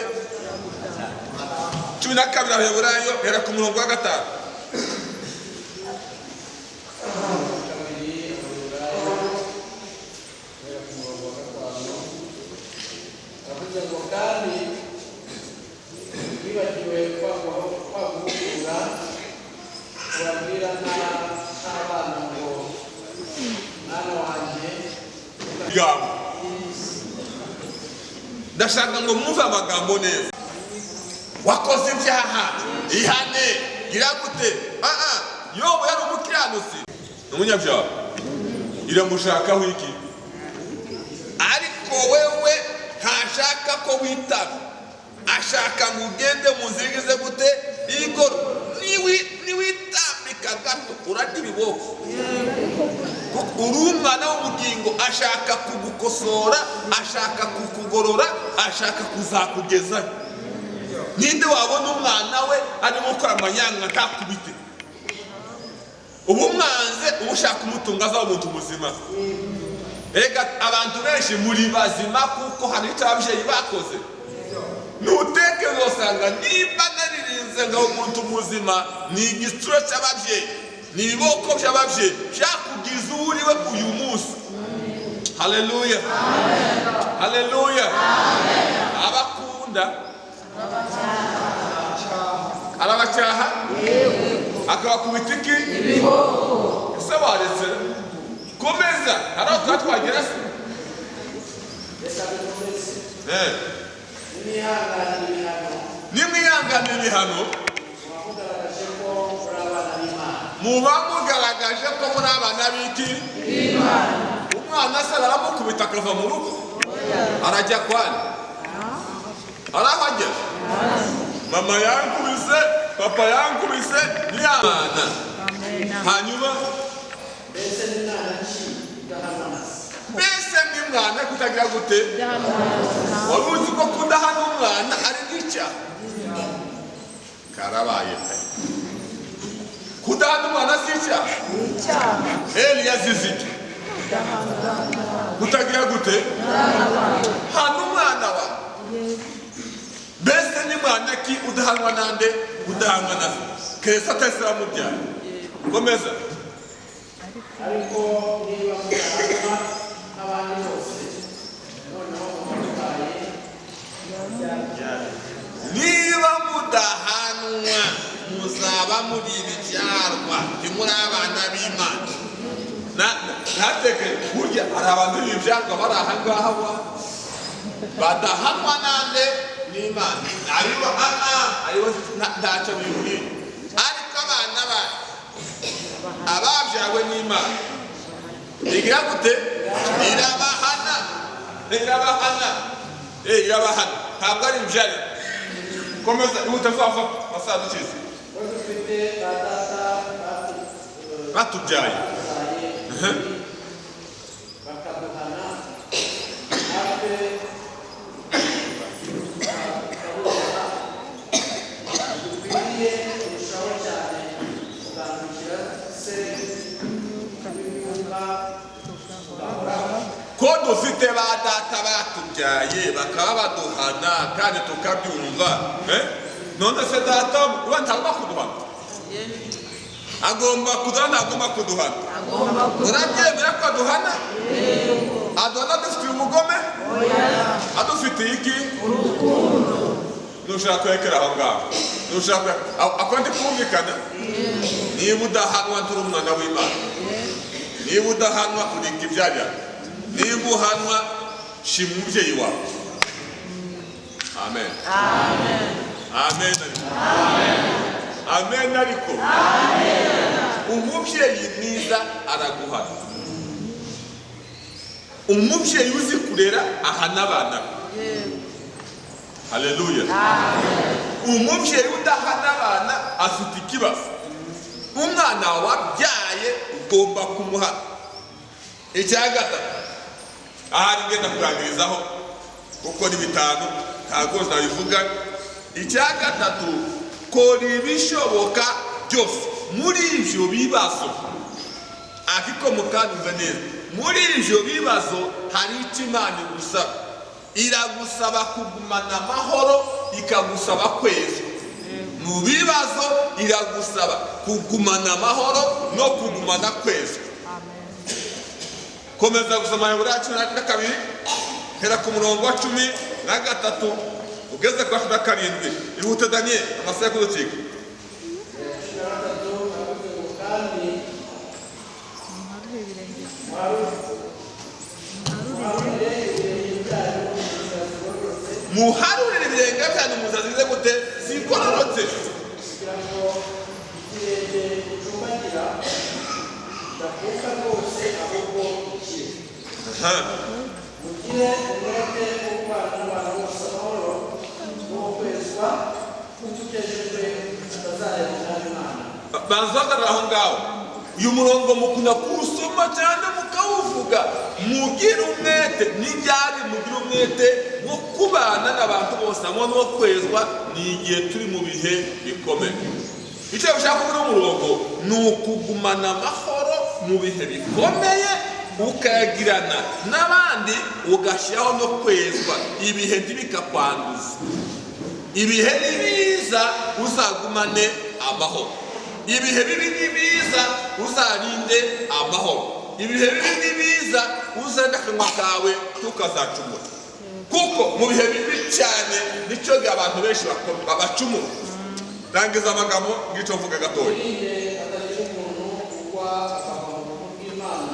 12 Abaheburayo hera ku murongo wa 5. bwawe. Ndashaka ngo mwumve amagambo neza. Wakoze ibyaha, ihane, gira gute? Yobu yari umukiranutsi, umunyabyaha. Iramushakaho iki? Ariko wewe ntashaka ko witaba, ashaka ngo ugende mu nzira igeze gute? Igoro. Niwitambika gato urarya ibiboko. Uri umwana w'ubugingo, ashaka kugukosora, ashaka kukugorora, ashaka kuzakugezayo. Ninde wabona umwana we arimo gukora amanyanga ntakubite? Ubu mwanze ushaka umutunga azaba umuntu muzima. Ega abantu benshi muri bazima kuko hari icyo ababyeyi bakoze. Nuteke uzosanga niba naririnze ngo umuntu muzima ni igisura cy'ababyeyi, ni ibiboko by'ababyeyi byakugize uriwe uyu munsi. Haleluya, haleluya. Abakunda arabacyaha akabakubita iki? Ese waretse komeza, hari aho tuba twagera se? Nimwihangane ibihano muba mugaragaje ko muri abana b'iki? Umwana se aramukubita akava mu rugo, arajya kwani? Arahagera? Mama yankubise, papa yankubise, niyabana. Hanyuma mbese n'umwana kutagira gute? Wari uzi ko kudahana umwana ari n'icyaha? Karabaye pe. Kudahana umwana si icyaha? Eli yazize iki? Kutagira gute? Hana umwana wa. Mbese n'umwana ki udahanwa nande? Udahanwa na Kristo atesera mu byaha. Komeza. Ariko niba mudahanwa n'abandi bose, noneho mumubaye niba mudahanwa muzaba muri ibibyarwa, ntimuri abana b'Imana. Ntateke burya hari abantu b'ibyarwa bari aha ngaha badahanwa nande n'Imana. Aribo ntacyo bibwiye. Ariko abana bacu ababyawe n'Imana igira gute? Irabahana, irabahana, irabahana. Ntabwo ari ibyari. Komeza ihute fafa basadukize. Batubyaye bakaduhana natwe dukwiriye kurushaho cyane kugandukira se ko dufite ba data batubyaye bakaba baduhana kandi tukabyumva. None se data uba ntagomba kuduhana? Agomba kuduhana, agomba kuduhana. Urabyemera ko aduhana? Aduhana dufitiye umugome? Adufitiye iki? Nushaka kwekera aho ngaho, nushaka akondi kumvikana. Niba udahanwa nturi umwana w'Imana, niba udahanwa uri ibyarya, niba uhanwa shima umubyeyi wawe. Amen, amen, amen, amen. Ariko umubyeyi mwiza araguhana. Umubyeyi uzi kurera ahana abana. Haleluya. Umubyeyi udahana abana afite ikibazo. Umwana wabyaye ugomba kumuhana. Icya gatatu, ahari ngenda kurangirizaho kuko ni bitanu ntabwo nabivuga. Icya gatatu, kora ibishoboka byose muri ibyo bibazo. Ariko mukanumva neza, muri ibyo bibazo hari icyo Imana igusaba. Iragusaba kugumana amahoro, ikagusaba kweza. Mu bibazo iragusaba kugumana amahoro no kugumana kweza. Komeza gusoma Heburayo 12 hera ku murongo wa 13 ugeze kwa 17. Ihute Daniel amasaha kuducika. muharurire ibirenge byanyu muzazi bize gute zigororotse kugira ngo ikirenge gicumbagira kidakuka rwose ahubwo kiri mugire umwete wo kubana n'abantu bose amahoro no kwezwa kutugejejwe tutazarengera Imana. banzagarara aho ngaho uyu murongo mukunda kuwusoma cyane mukawuvuga. Mugire umwete n'ibyari mugire umwete wo kubana n'abantu bose hamwe no kwezwa ni igihe turi mu bihe bikomeye. Icyo bishaka kuvuga umurongo ni ukugumana amahoro mu bihe bikomeye ukayagirana n'abandi ugashyiraho no kwezwa ibihe ntibikakwanduza. Ibihe nibiza uzagumane amahoro, ibihe bibi nibiza uzarinde amahoro, ibihe bibi nibiza uzarinde akanwa kawe tukazacumura, kuko mu bihe bibi cyane nicyo gihe abantu benshi babacumura. Rangiza amagambo ngicyo mvuga gatoya.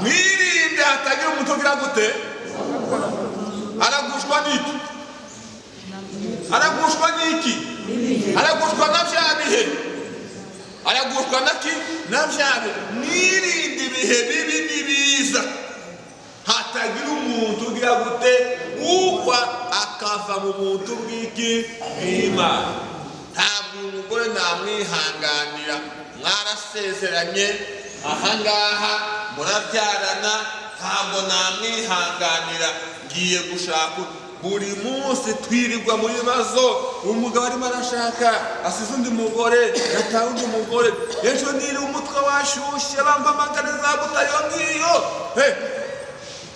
Mwirinde hatagira umuntu ugira gute aragushwa n'iki aragushwa n'iki aragushwa na bya bihe aragushwa naki na bya bihe. Mwirinde ibihe bibi nibiza hatagira umuntu ugira gute ukwa akava mu muntu bw'iki bw'Imana. Ntabwo umugore namwihanganira, mwarasezeranye ahangaha murabyarana, ntabwo namwihanganira ngiye gushaka. Buri munsi twirirwa mu bibazo, umugabo arimo arashaka asize undi mugore yataye undi mugore, ejo niriwe umutwe washyushye bampamagara za butayo ngiyo,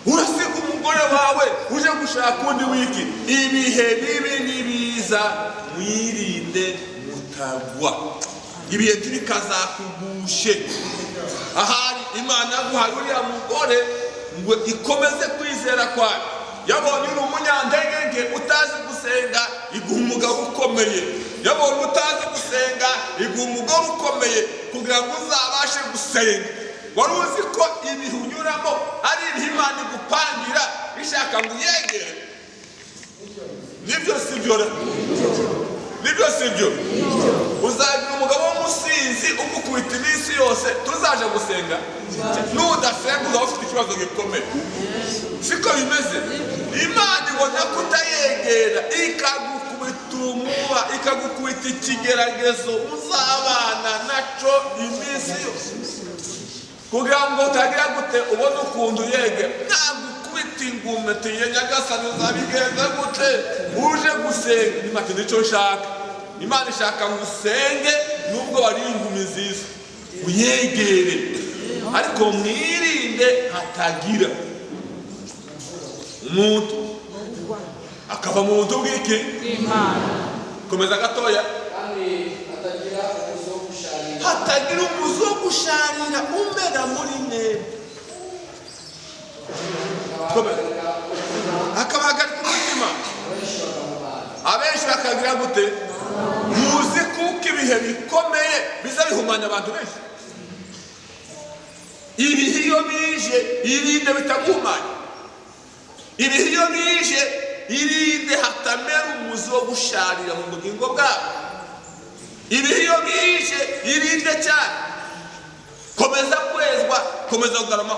urasiga umugore wawe uje gushaka undi wiki. Ibihe bibi nibiza mwirinde mutagwa, ibihe ntibikazakugushe. Ahari Imana yaguhaye uriya mugore ngo ikomeze kwizera kwayo. Yabonye uri umunyantege utazi gusenga iguha umugabo ukomeye, yabonye utazi gusenga iguha umugore ukomeye kugira ngo uzabashe gusenga. Wari uzi ko ibihe unyuramo ari ibihe Imana igupangira ishaka ngo uyegere? Nibyo sibyo? Nibyo sibyo? Uzagira umugabo w'umusinzi ugukubita iminsi yose tuzaje gusenga? Nudasenga uzaba ufite ikibazo gikomeye. Siko bimeze. Imana ibona kutayegera ikagukubita umuba, ikagukubita ikigeragezo uzabana naco iminsi yose, kugira ngo utagira gute ubone ukuntu yegera. Nagukubita ingume tiye Nyagasani uzabigenza gute uje gusenga? Imana nicyo nshaka. Imana ishaka ngo usenge nubwo wari ingumi nziza uyegere, ariko mwirinde hatagira umuntu akava mu buntu bw'iki bw'Imana. Komeza gatoya. Hatagira umuzi wo gusharira umera muri nebe, akabahagarika umutima. Abenshi bakagira gute? Muzi kuko ibihe bikomeye biza bihumanya abantu benshi. Ibihe iyo bije irinde bitaguhumanya. Ibihe iyo bije irinde hatamera umuzi wo gusharira mu bugingo bwawe. Ibihe iyo bije irinde cyane. Komeza kwezwa, komeza kugarama,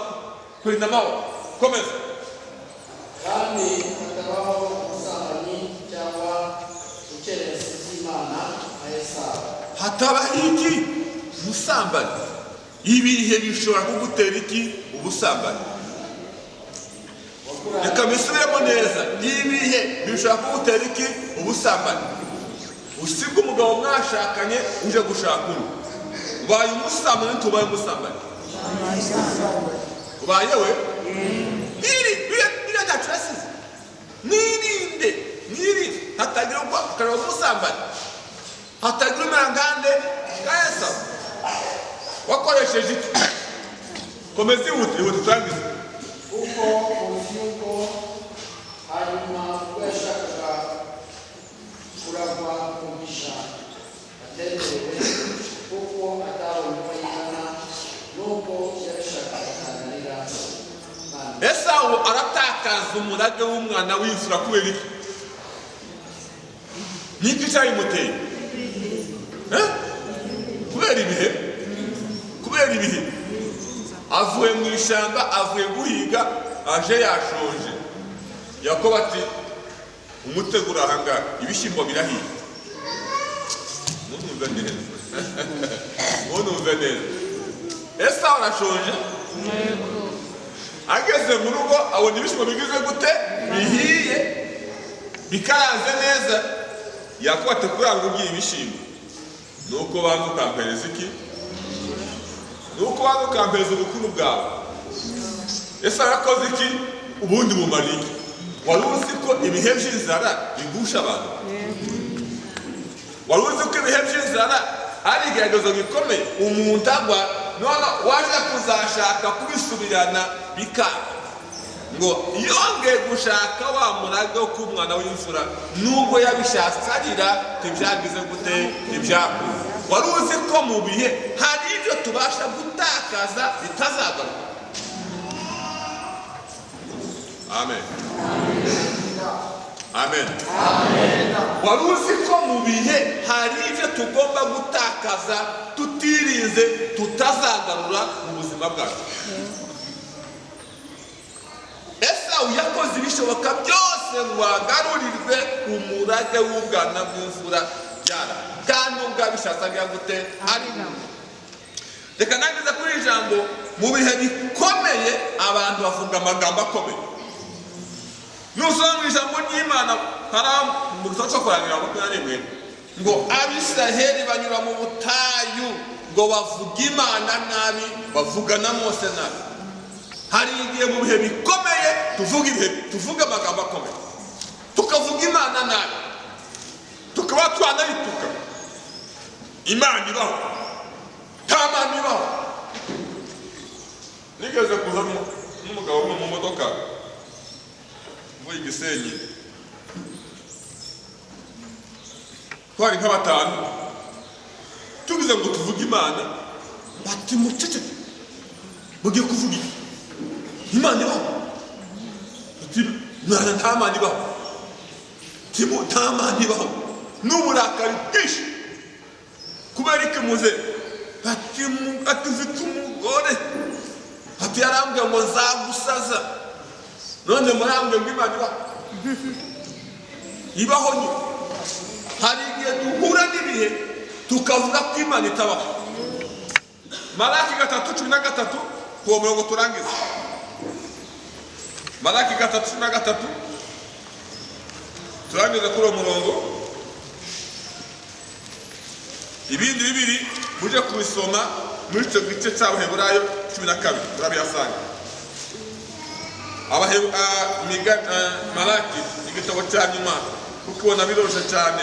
kurinda amahoro, komeza. Kandi hakabaho ubusambanyi cyangwa ukerereza Imana Esawu. Hatabaho iki? Ubusambanyi. Ibihe bishobora kugutera iki? Ubusambanyi. Reka mbisubiremo neza. Ibihe bishobora kugutera iki? Ubusambanyi. Usiga umugabo mwashakanye uje gushaka undi, ubaye umusambanyi ntubaye umusambanyi? Ubaye we? Biriya ntacyo yasize. Mwirinde hatagira ukareba umusambanyi, hatagira umerangande ka Esawu. Wakoresheje iki? Komeza ihute turangize. Kuko urubyuko hanyuma ubwo yashakaga kuragwa umugisha atererewe, kuko atabonye uko yihana n'ubwo yabishakaga akananira Imana. Esawu aratakaza umurage w'umwana w'imfura kubera iki? niki cyayimuteye? Kubera ibihe avuye mu ishyamba, avuye guhiga, aje yashonje. Yakobo ati umutegura ahangaha ibishyimbo birahiye. Munumve neza. Esawu arashonje, ageze mu rugo abona ibishyimbo bigize gute? Bihiye, bikaranze neza. Yakobo ati kuranga ugiye ibishyimbo nuko banza ukampereza iki? Nuko banza ukampereza ubukuru bwawe. Esawu yakoze iki? Ubundi bumara iki? Wari uzi ko ibihe by'inzara bigusha abantu? Wari uzi ko ibihe by'inzara ari igeragezo gikomeye umuntu agwa, none waje kuzashaka kubisubirana bikanga? Ngo yongeye gushaka wa murage wo kuba umwana w'imfura, nubwo yabishatse arira ntibyagize gute? Ntibyakuze. Wari uzi ko mu bihe hari ibyo tubasha gutakaza bitazagaruka? Amen. Amen. Wari uzi ko mu bihe hari ibyo tugomba gutakaza tutirinze tutazagarura mu buzima bwacu? Esawu yakoze ibishoboka byose ngo agarurirwe umurage w'ubwana bw'imfura byara, kandi ubwo abishatse agira gute? Ari reka nageze kuri ijambo. Mu bihe bikomeye abantu bavuga amagambo akomeye. Nusoma mu ijambo ry'Imana mu gitabo cyo kurangira 21 ngo Abisiraheli banyura mu butayu ngo bavuga Imana nabi, bavuga na Mose nabi. Hari igihe mu bihe bikomeye tuvuga amagambo akomeye, tukavuga Imana nabi, tukaba twanayituka. Imana ibaho, nta Mana ibaho. Nigeze kuza n'umugabo umwe mu modoka muri Gisenyi, twari nk'abatanu, tugize ngo tuvuge Imana, bati mucece mugiye kuvuga iki? Imana ibaho? Mwana nta Mana ibaho. Nta Mana ibaho. N'uburakari bwinshi. Kubera iki muze? Ati mfite umugore, ati yarambwiye ngo nzagusaza, none murambwiye ngo Imana ibaho? Ibaho nyine. Hari igihe duhura n'ibihe tukavuga ko Imana itabaho. Malaki 3:13 kuwo murongo turangiza. Malaki 3:13 turangiza kuri uwo murongo. Ibindi bibiri muje kubisoma muri icyo gice cy'Abaheburayo 12 turabihasanga. Malaki igitabo cya nyuma ukibona biroroshye cyane.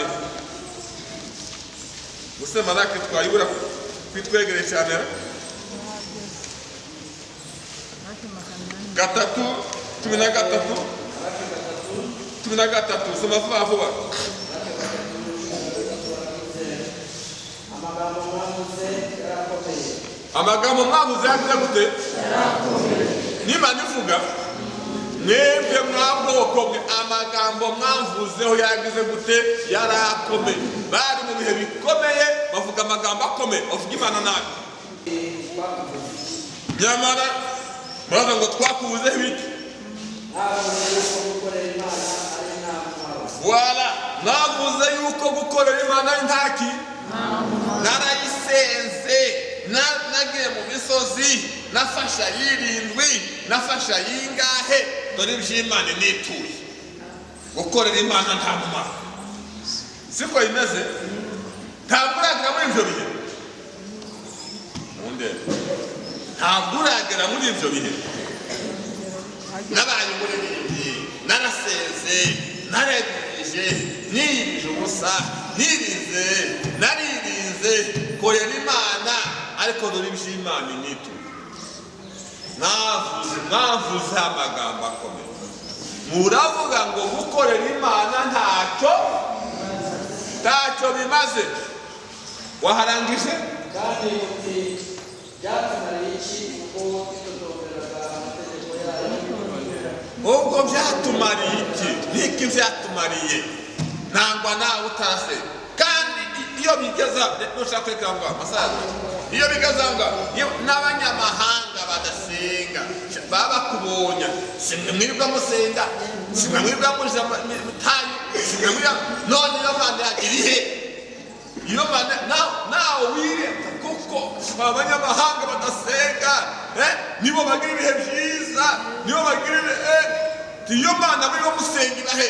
Gusa Malaki twayibura kwitwegereye cyane. 3:13 soma vuba vuba. Amagambo mwavuze yagize gute? N'Imana ivuga mwebwe mwabwoko mwe, amagambo mwavuzeho yagize gute? Yarakomeye. Bari mu bihe bikomeye bavuga amagambo akomeye, bavuga Imana nabi. Nyamara muraza ngo twakubuzeho ibiki? Wala navuze yuko gukorera Imana ari ntaki. Narayisenze, nagiye mu misozi, nafasha y'irindwi, nafasha y'ingahe, dore iby'Imana nituye. Gukorera Imana nta mumaro. Siko imeze? Ntabwo uragera muri ibyo bihe. Ntabwo uragera muri ibyo bihe. Nabaye umuririmbyi, narasenze, narebye, niyibije ubusa, nirinze, naririnze, korera Imana, ariko dore iby'Imana nituye. Mwavuze amagambo akomeye. Muravuga ngo gukorera Imana ntacyo bimaze. Waharangije? Kandi uti byatumariye iki uko twitotomberaga amategeko yayo? Ubwo byatumariye iki? Niki byatumariye? nangwa nawe utarasenga. Kandi iyo bigeza nushaka kwekanga amasaza, iyo bigeza nga n'abanyamahanga badasenga baba kubonya, simwe mwirwa musenga, simwe mwirwa muje mutayi, simwe mwirwa none yo Mana yagirihe, iyo Mana nawe wire kuko abanyamahanga badasenga nibo bagira ibihe byiza, nibo bagira iyo Mana bari bamusenga ibahe.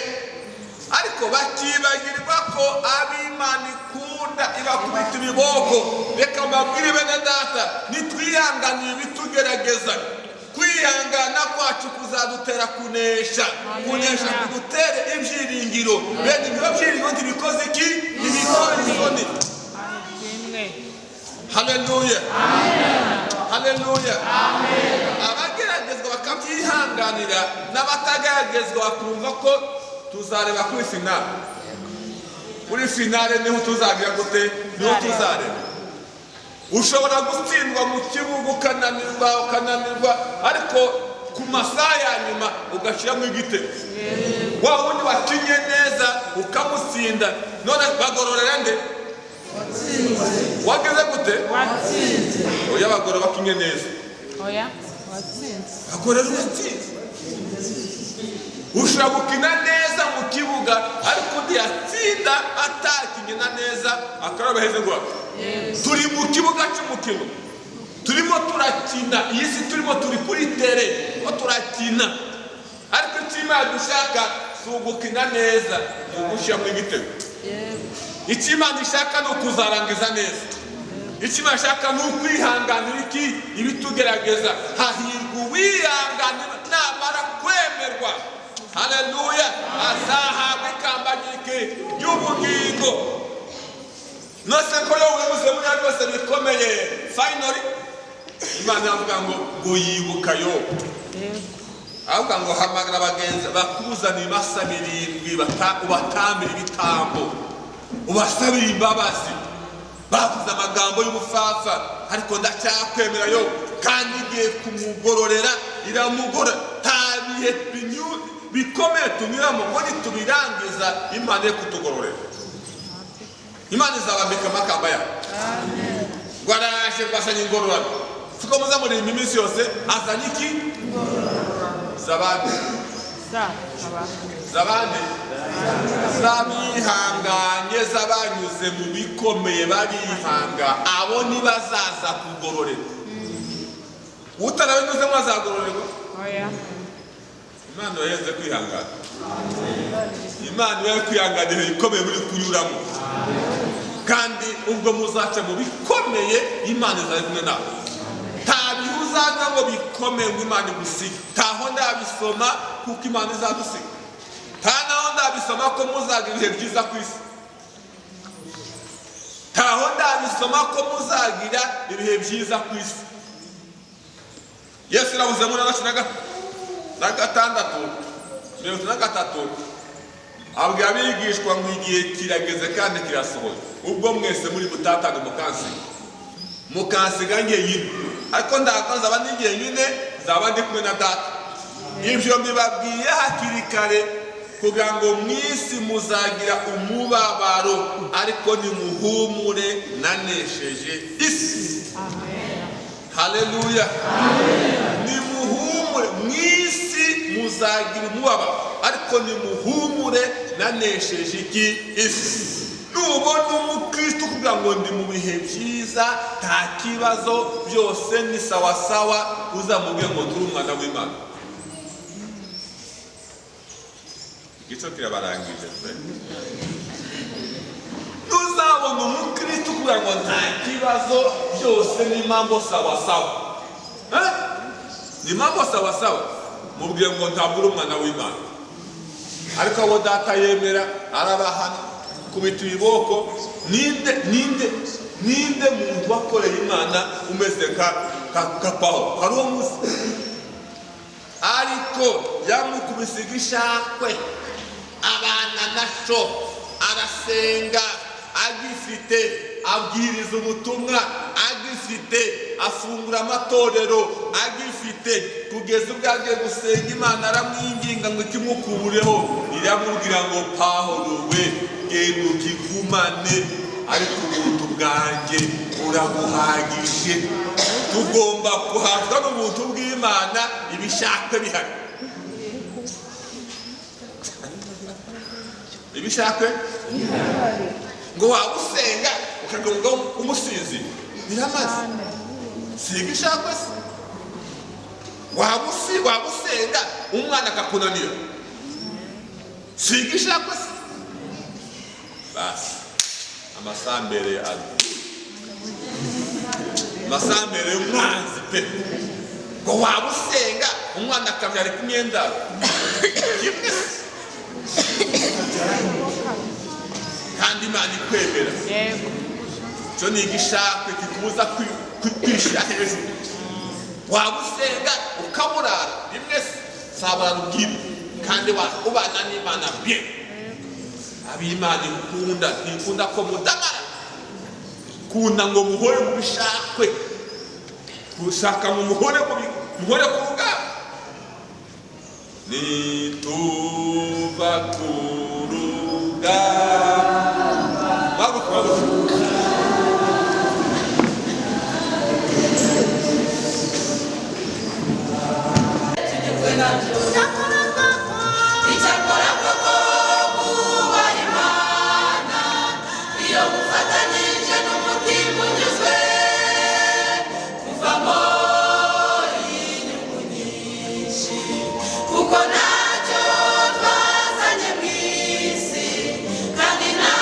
Ariko bakibagirwa ko ab'Imana ikunda ibakubita ibiboko. Reka mbabwire bene data, nitwihanganiye ibitugerageza, kwihangana kwacu kuzadutera kunesha, kunesha kudutere ibyiringiro. Bene ibyo byiringiro ntibikoze iki? Ntibikora isoni. Haleluya, haleluya. Abageragezwa bakabyihanganira, n'abatageragezwa bakumva ko tuzareba kuri finale. Kuri finale niho tuzagira gute? Niho tuzareba. Ushobora gutsindwa mu kibuga ukananirwa, ariko ku masaha ya nyuma ugashyiramo igitego. Wa wundi wakinye neza ukamutsinda, none bagororera nde? Wageze gute? Watsinze. Oya, bagorora bakinye neza. Oya, watsinze. Bagorora watsinze. Ushobora gukina neza mu kibuga, ariko undi yatsinda atakina neza, akaraba heze ngo turi mu kibuga cy'umukino, turimo turakina, iyi si turimo turi kuri tere ko turakina, ariko icyo Imana dushaka si ugukina neza, ni ugushyiramo igitego. Icyo Imana ishaka ni ukuzarangiza neza. Icyo Imana ishaka ni ukwihanganira iki? Ibitugerageza. Hahirwa uwihanganira namara kwemerwa, haleluya, azahabwa ikamba ry'ubugingo. Nose ko yo wemuze muri rwose bikomeye, finally Imana yavuga ngo yibuka Yobu. Avuga ngo hamagara abagenzi bakuzanira imasa 7 ubatambira ibitambo, ubasabira imbabazi. Bavuze amagambo y'ubufafa, ariko ndacyakwemera Yobu, kandi igiye kumugororera iramugora. Tabihe bikomeye tunyuramo ngo nitubirangiza Imana ye kutugororera. Imana izabambika amakamba yawe. Amen. Gwaraje gwasanye ingororano. Siko muza muri iminsi yose azanye iki? Zabandi. Zabandi. Zabihanganye zabanyuze mu bikomeye babihanga. Abo ni bazaza kugororera. Utarabinyuze mwazagororerwa? Oya. Imana yaheze kwihangana. Imana yo kwihanganira ibikomeye muri kunyuramo. Kandi ubwo muzaca mu bikomeye, Imana izari kumwe nawe. Tabihuzanga ngo bikomeye ngo Imana igusige. Taho ndabisoma kuko Imana izadusiga. Naho ndabisoma ko muzagira ibihe byiza ku isi. Taho ndabisoma ko muzagira ibihe byiza ku isi. Yesu yavuze muri na gatandatu, 33, abwira abigishwa ngo igihe kirageze kandi kirasohoye, ubwo mwese muri mutatanga mukansiga njyenyine, ariko ndakanza abandi njyenyine, zaba ndi kumwe na Data. Ibyo mbibabwiye hakiri kare kugira ngo mwisi muzagira umubabaro, ariko nimuhumure nanesheje isi. Haleluya. Nimuhumure, mwisi muzagira umubabaro, ariko nimuhumure nanesheje iki? Isi. Nubona umukristo kugira ngo ndi mu bihe byiza, nta kibazo, byose ni sawa sawa, uzamubwire ngo turi umwana w'Imana. Igice kirabarangije pe. Uzabona umukristo kugira ngo nta kibazo, byose ni mambo sawa sawa. Ni mambo sawa sawa, mubwire ngo ntabwo uri umwana w'Imana. Ariko abo Data yemera arabahana kubita ibiboko. Ninde muntu wakoreye Imana umeze nka Pawulo? Hari uwo muzi? Ariko yamukubise igishakwe, abana naco, arasenga agifite, abwiriza ubutumwa agifite, afungura amatorero agifite kugeza ubwo agiye gusenga Imana aramwinginga ngo ikimukureho, iramubwira ngo Pawulo we genda ukigumane, ariko ubuntu bwanjye burabuhagije. Tugomba kuhabwa n'ubuntu bw'Imana ibishaka bihari. Ibishaka ngo waba usenga ukagonga umusizi biramaze, si ibishaka se. Waba usenga umwana akakunanira, si ibishaka se. Basi amasambere amasambere y'umwanzi pe. Ngo waba usenga umwana akabyara imyenda kimwe kandi Imana ikwemera. Cyo ni igishakwe kikubuza kwishyira hejuru. Waba usenga ukaburara rimwe sabara ubwire kandi ubana n'Imana bye. Ab'Imana ikunda ntikunda ko mudamara, kunda ngo muhore mu bishakwe, gushaka mu muhore ku bwabo. Nituva ku rugamba icyakora koko kubaha Imana iyo gufatanyije n'umutima unyuzwe kuvamo inyungu nyinshi, kuko ntacyo twazanye mu isi kandi nta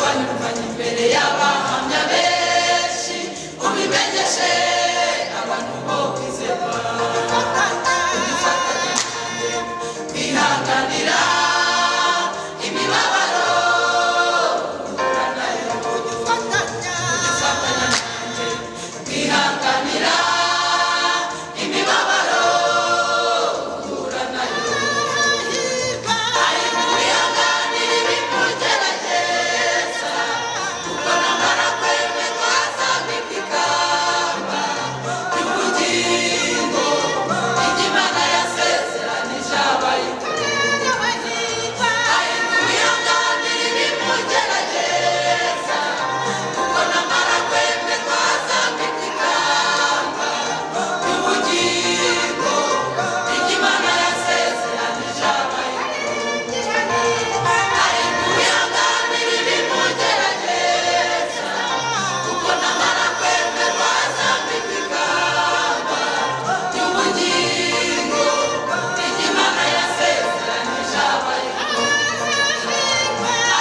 wanyumvanye imbere y'abahamya benshi ubimenyeshe abantu bo kwizerwa ugifatanya kwihanganira imibabaro uhura nayo ugifatanya nanjye kwihanganira imibabaro uhura nayo ari kwihanganira ibimugerageza kuko namara kwemerwa azambika ikamba ry'ubugingo ry'Imana yasezeranije abayikunda ari kwihanganira ibimugerageza kuko namara kwemerwa azambika ikamba ry'ubugingo ry'Imana yasezeranije abayikunda ari kwihanganira ibimugerageza kuko namara kwemerwa azambika ikamba ry'ubugingo ry'Imana yasezeranije abayikunda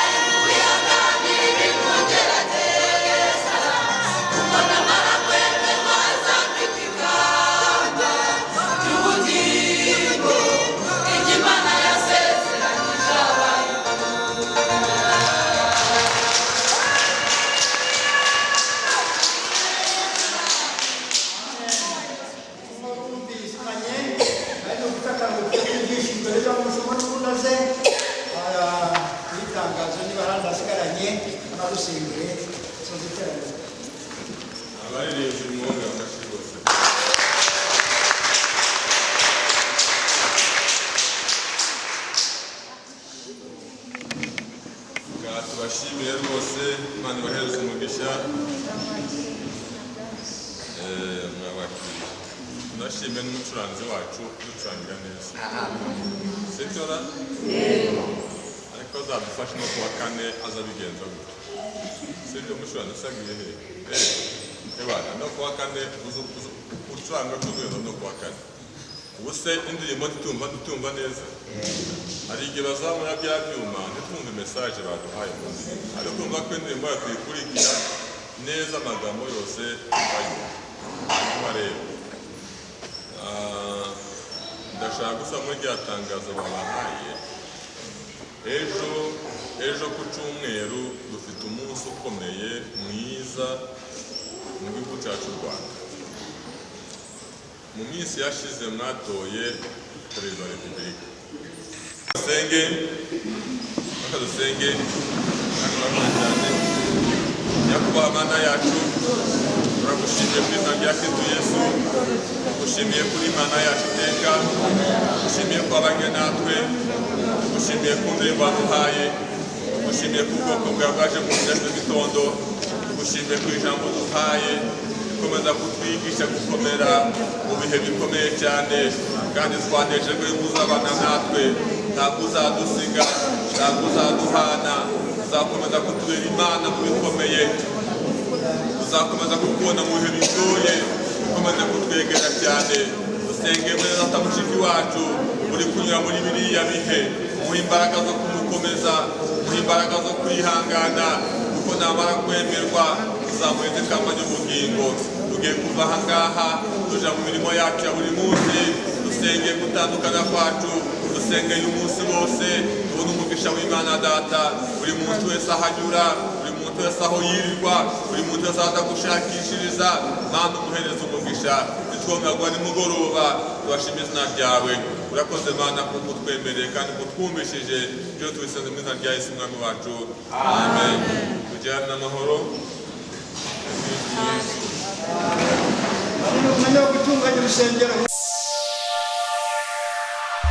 ari kwihanganira ibimugerageza kuko namara kwemerwa azambika ikamba ry'ubugingo ry'Imana yasezeranije abayikunda. Bumvikanye ari gutaka ngo twigishe imbere y'amushobora kunaze itangazo niba handasigaranye n'arusimbure soziteranye abaririmbyi mwonga amashyi bose tubashimire rwose Imana ibahereze umugisha mwabakiriye tunashimire n'umucuranzi wacu uducurangira neza setora ariko azadufashe no kuwa kane azabigenza gutya sibyo mucuranzi usagiye hehe ebana no kuwa kane ucuranga cy'urwego no kuwa kane ubu se indirimbo dutumva neza hari igihe bazamura bya byuma ntitwumve mesaje baduhaye mu ndirimbo ariko kumva ko indirimbo yacu ikurikira neza amagambo yose ayumva hanyuma rero ndashaka gusa muri rya tangazo babahaye ejo ku cyumweru dufite umunsi ukomeye mwiza mu gihugu cyacu u Rwanda. Mu minsi yashize mwatoye perezida wa repubulika. Dusenge cyane nyakubahwa Mana yacu turagushimiye ku izina rya Kristo Yesu, tugushimiye kuri Mana yacu iteka, tugushimiye ko wabanye natwe, tugushimiye ku ndirimbo waduhaye, tugushimiye ku bwoko bwawe bwaje mu gitondo, tugushimiye ku ijambo duhaye gukomeza kutwigisha gukomera mu bihe bikomeye cyane, kandi twanejejwe yuko uzabana natwe, ntabwo uzadusiga, ntabwo uzaduhana, uzakomeza kutubera Imana mu bikomeye, uzakomeza kukubona mu bihe bigoye, ukomeze kutwegera cyane. Dusenge muri Data mushiki wacu uri kunyura muri biriya bihe, umuhe imbaraga zo kumukomeza, umuhe imbaraga zo kwihangana, kuko namara kwemerwa uzamuheze ikamba ry'ubugingo. Tugiye kuva aha ngaha tuja mu mirimo yacu ya buri munsi, dusenge gutandukana kwacu, dusenge uyu munsi wose tubone umugisha w'Imana Data, buri muntu wese ahanyura, buri muntu wese aho yirirwa, buri muntu wese aza gushakishiriza, Mana umuhereze umugisha. Nitwomerwa nimugoroba tubashimira izina ryawe, urakoze Mana kuko utwemereye kandi kutwumvishije, ibyo tubisenze mu izina rya Yesu Umwami wacu, amen. Tujyane n'amahoro. umwanya wo gutunganya urusengero.